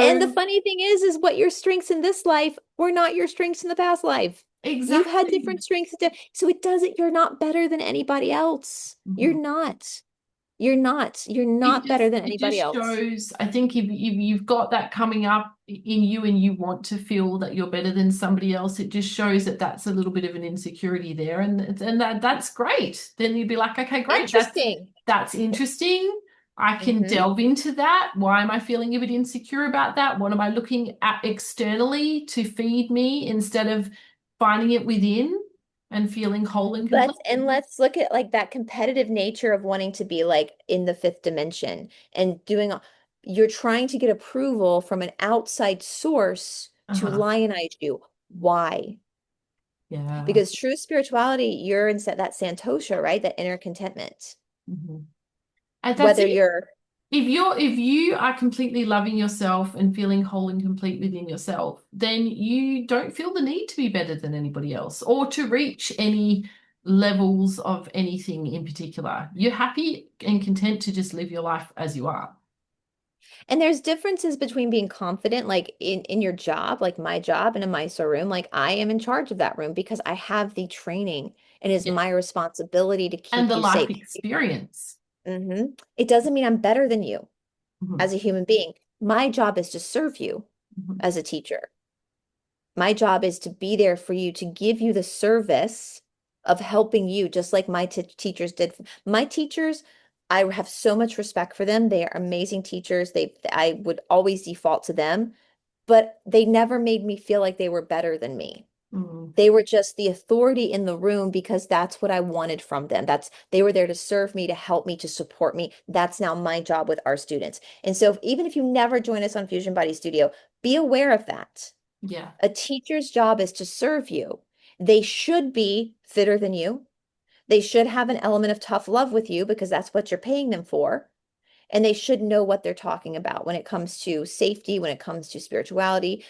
And the So funny thing is what your strengths in this life were not your strengths in the past life. You've had exactly. different strengths. So it doesn't, you're not better than anybody else. You're Mhm. not. You're not. You're It not better just than it anybody just else. shows, I think if you've got that coming up in you and you want to feel that you're better than somebody else, it just shows that that's a little bit of an insecurity there, and that's great. Then you'd be like, okay, great, Interesting. that's interesting. I can Hmm. delve into that. Why am I feeling a bit insecure about that? What am I looking at externally to feed me instead of finding it within and feeling whole and complete? Let's look at like that competitive nature of wanting to be like in the fifth dimension and you're trying to get approval from an outside source to Uh-huh. lionize you. Why? Yeah. Because true spirituality, you're in that santosha, right? That inner contentment. Mhm. And that's Whether it. you're, If you are completely loving yourself and feeling whole and complete within yourself, then you don't feel the need to be better than anybody else or to reach any levels of anything in particular. You're happy and content to just live your life as you are. and there's differences between being confident, like in your job, like my job in a MISO room, like I am in charge of that room because I have the training and it's Yeah. my responsibility to And keep the you life safe. experience. It doesn't mean I'm better than you Mhm. as a human being. My job is to serve you Mhm. as a teacher. My job is to be there for you, to give you the service of helping you, just like my teachers did. My teachers, I have so much respect for them. They are amazing teachers. I would always default to them, but they never made me feel like they were better than me. Mhm. They were just the authority in the room because that's what I wanted from them. They were there to serve me, to help me, to support me. That's now my job with our students. And so even if you never join us on Fusion Body Studio, be aware of that. Yeah. A teacher's job is to serve you. They should be fitter than you. They should have an element of tough love with you because that's what you're paying them for. And they should know what they're talking about when it comes to safety, when it comes to spirituality.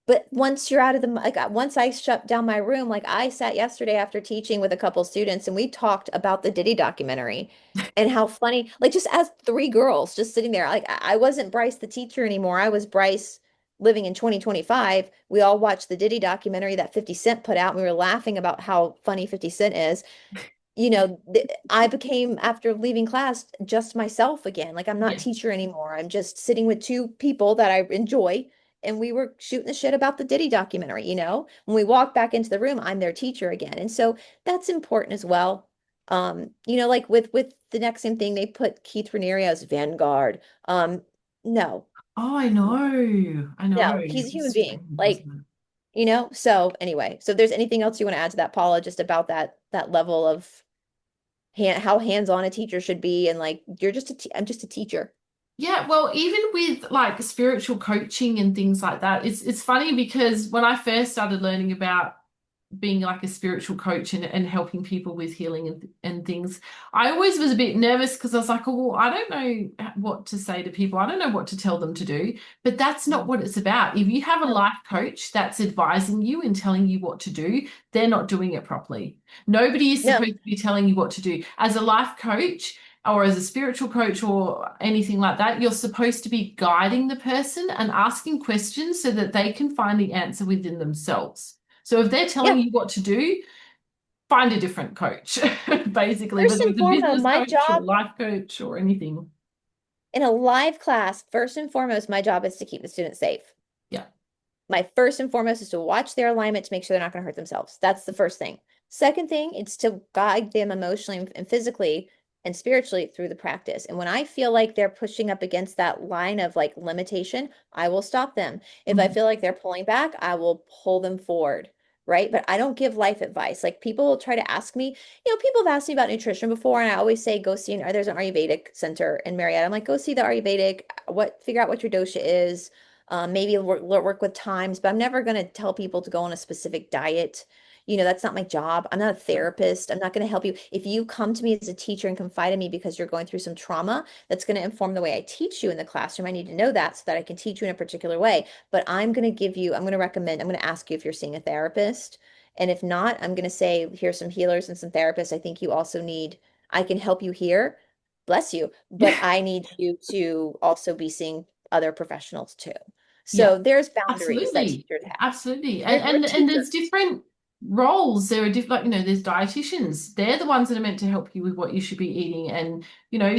But once you're out of the, like, once I shut down my room, like I sat yesterday after teaching with a couple students and we talked about the Diddy documentary and how funny, like just as 3 girls just sitting there, like I wasn't Brice the teacher anymore. I was Brice living in 2025. We all watched the Diddy documentary that 50 Cent put out and we were laughing about how funny 50 Cent is. I became, after leaving class, just myself again. Like I'm not Yeah. teacher anymore. I'm just sitting with 2 people that I enjoy. And we were shooting the shit about the Diddy documentary, When we walk back into the room, I'm their teacher again. And so that's important as well. Like with the next same thing, they put Keith Raniere as Vanguard. No, Oh, I know. I know. no, he's a It human was being. strange, Like, wasn't so anyway, so if there's anything else you want to add to that, Paula, just about that level of how hands-on a teacher should be and like I'm just a teacher. Yeah, well, even with like spiritual coaching and things like that, it's funny because when I first started learning about being like a spiritual coach and helping people with healing and things, I always was a bit nervous because I was like, oh, well, I don't know what to say to people. I don't know what to tell them to do. But that's not what it's about. If you have a No, life coach that's advising you and telling you what to do, they're not doing it properly. Nobody is no, supposed to be telling you what to do. As a life coach, or as a spiritual coach or anything like that, you're supposed to be guiding the person and asking questions so that they can find the answer within themselves. So if they're telling Yeah. you what to do, find a different coach, basically, First whether and it's a foremost, business my coach or job life coach or anything. in a live class, first and foremost, my job is to keep the students safe. Yeah. My first and foremost is to watch their alignment to make sure they're not going to hurt themselves. That's the first thing. Second thing, it's to guide them emotionally and physically and spiritually through the practice. And when I feel like they're pushing up against that line of like limitation, I will stop them. If I Mhm. feel like they're pulling back, I will pull them forward. Right. But I don't give life advice. Like people try to ask me, people have asked me about nutrition before, and I always say, go see there's an Ayurvedic center in Marietta. I'm like, go see the Ayurvedic, figure out what your dosha is, maybe work with times, but I'm never going to tell people to go on a specific diet. That's not my job. I'm not a therapist. I'm not going to help you. If you come to me as a teacher and confide in me because you're going through some trauma, that's going to inform the way I teach you in the classroom. I need to know that so that I can teach you in a particular way. But I'm going to recommend, I'm going to ask you if you're seeing a therapist. And if not, I'm going to say, here's some healers and some therapists. I think you also need, I can help you here. Bless you. But I need you to also be seeing other professionals too. Yeah. So there's boundaries that Absolutely. teachers have. Absolutely. We're And there's teachers. different roles. There are different, like, there's dietitians. They're the ones that are meant to help you with what you should be eating. And,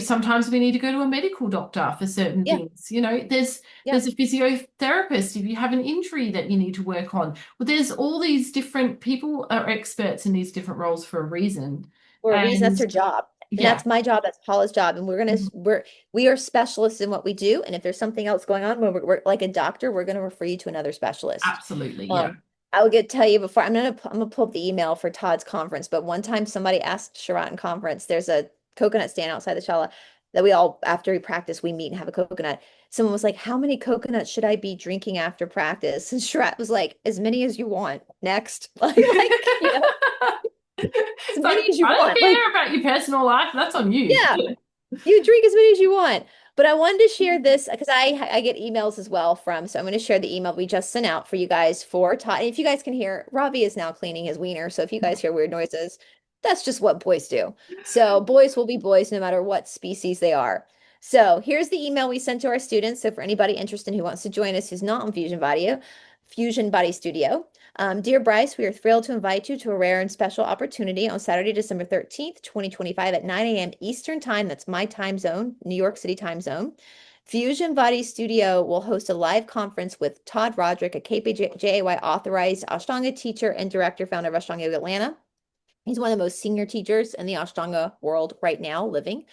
sometimes we need to go to a medical doctor for certain Yeah, things. There's yeah. there's a physiotherapist if you have an injury that you need to work on. Well, there's all these different people are experts in these different roles for a reason. For a reason, that's And their job. And yeah. that's my job, that's Paula's job. And Mhm. we are specialists in what we do. And if there's something else going on, we're like a doctor, we're going to refer you to another specialist. Absolutely. Yeah. Um, I will tell you before I'm gonna pull up the email for Todd's conference, but one time somebody asked Sharat conference, there's a coconut stand outside the shala that we all, after we practice, we meet and have a coconut. Someone was like, how many coconuts should I be drinking after practice? And Sharat was like, as many as you want. Next. As It's many like, as you I don't want. Like, care about your personal life. That's on you. yeah. You drink as many as you want. But I wanted to share this because I get emails as well from, so I'm going to share the email we just sent out for you guys for Todd. And if you guys can hear, Robbie is now cleaning his wiener. So if you guys hear weird noises, that's just what boys do. So boys will be boys no matter what species they are. So here's the email we sent to our students. So for anybody interested who wants to join us who's not on Fusion Body Studio. Dear Brice, we are thrilled to invite you to a rare and special opportunity on Saturday, December 13th, 2025 at 9 a.m. Eastern Time. That's my time zone, New York City time zone. Fusion Body Studio will host a live conference with Todd Roderick, a KPJAY authorized Ashtanga teacher and director, founder of Ashtanga Yoga Atlanta. He's one of the most senior teachers in the Ashtanga world right now living.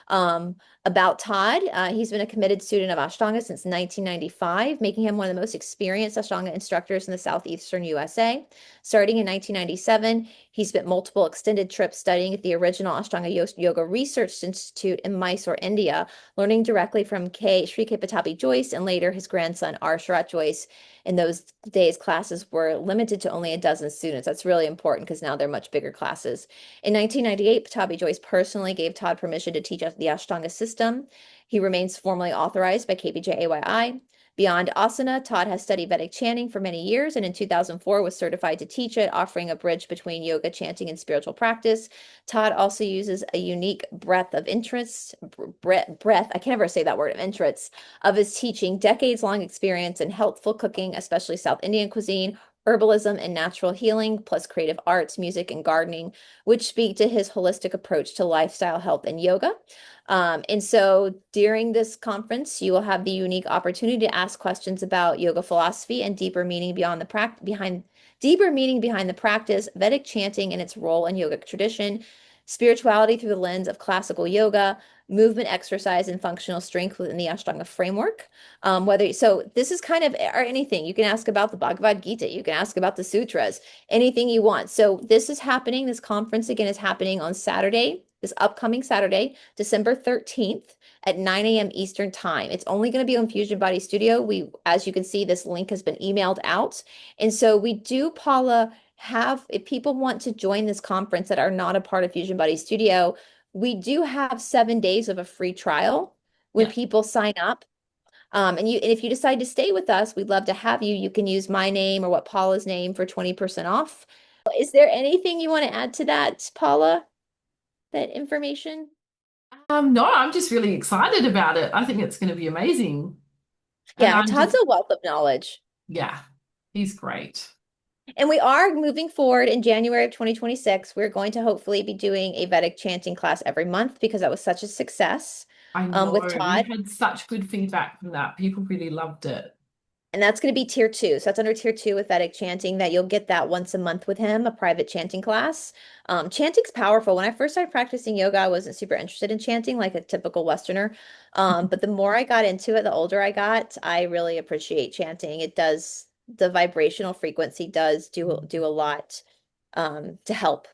Um, about Todd, he's been a committed student of Ashtanga since 1995, making him one of the most experienced Ashtanga instructors in the southeastern USA. Starting in 1997, he spent multiple extended trips studying at the original Ashtanga Yoga Research Institute in Mysore, India, learning directly from Sri K. Patabi Joyce and later his grandson R. Sharat Joyce. In those days, classes were limited to only a dozen students. That's really important because now they're much bigger classes. In 1998, Patabi Joyce personally gave Todd permission to teach us the Ashtanga system. He remains formally authorized by KPJAYI. Beyond asana, Todd has studied Vedic chanting for many years and in 2004 was certified to teach it, offering a bridge between yoga, chanting, and spiritual practice. Todd also uses a unique breadth of interests, breadth, I can never say that word, of interests, of his teaching, decades-long experience in healthful cooking, especially South Indian cuisine, herbalism and natural healing, plus creative arts, music, and gardening, which speak to his holistic approach to lifestyle, health, and yoga. And so during this conference, you will have the unique opportunity to ask questions about yoga philosophy and deeper meaning behind the practice, Vedic chanting and its role in yogic tradition, spirituality through the lens of classical yoga, movement, exercise, and functional strength within the Ashtanga framework. This is kind of or anything. You can ask about the Bhagavad Gita, you can ask about the sutras, anything you want. So this is happening. This conference again is happening on Saturday, this upcoming Saturday, December 13th at 9 a.m. Eastern Time. It's only going to be on Fusion Body Studio. As you can see, this link has been emailed out. And so we do, Paula, if people want to join this conference that are not a part of Fusion Body Studio, we do have 7 days of a free trial when Yeah. people sign up. And if you decide to stay with us, we'd love to have you. You can use my name or what Paula's name for 20% off. Is there anything you want to add to that, Paula? That information? No, I'm just really excited about it. I think it's going to be amazing. And Yeah, I'm Todd's just, a wealth of knowledge. yeah, he's great. And we are moving forward in January of 2026. We're going to hopefully be doing a Vedic chanting class every month because that was such a success I know with we Todd. had such good feedback from that. People really loved it. And that's going to be tier two. So that's under tier two with Vedic chanting that you'll get that once a month with him, a private chanting class. Chanting's powerful. When I first started practicing yoga, I wasn't super interested in chanting like a typical Westerner. But the more I got into it, the older I got, I really appreciate chanting. It does, the vibrational frequency does do a lot to help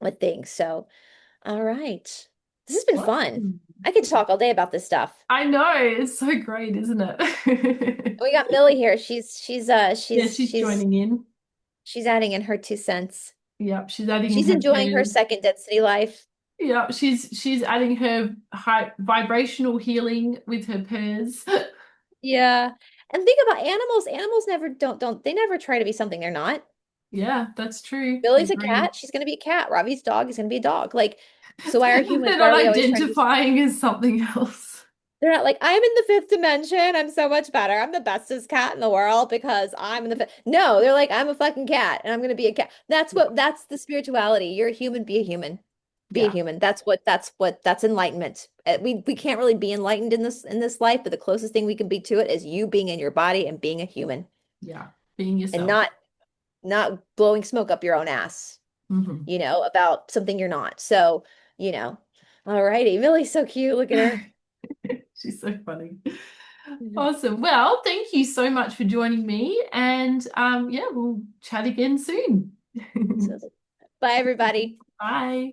with things. So, all right. This has been fun. Awesome. I could talk all day about this stuff. I know, it's so great, isn't it? We got Millie here. Yeah, she's joining in. She's adding in her 2 cents. Yep, she's adding in She's her enjoying her purrs. second density life. Yep, she's adding her high vibrational healing with her purrs. Yeah. And think about animals. Animals never don't they never try to be something they're not. Yeah, that's true. I Billy's a agree. cat, she's gonna be a cat. Ravi's dog is gonna be a dog. Like, so why are humans, They're why not are we always trying to be identifying as something else. they're not like, I'm in the fifth dimension. I'm so much better. I'm the bestest cat in the world because I'm in the fifth. No, they're like, I'm a fucking cat and I'm gonna be a cat. Yeah, That's the spirituality. You're a human, be a human. Be a yeah, human. That's enlightenment. We can't really be enlightened in this life, but the closest thing we can be to it is you being in your body and being a human yeah. Being and yourself. not blowing smoke up your own ass, Hmm. about something you're not. So, you know. All righty. Millie's so cute. Look at her. She's so funny. Awesome. Well, thank you so much for joining me. And yeah, we'll chat again soon. So, bye everybody. Bye.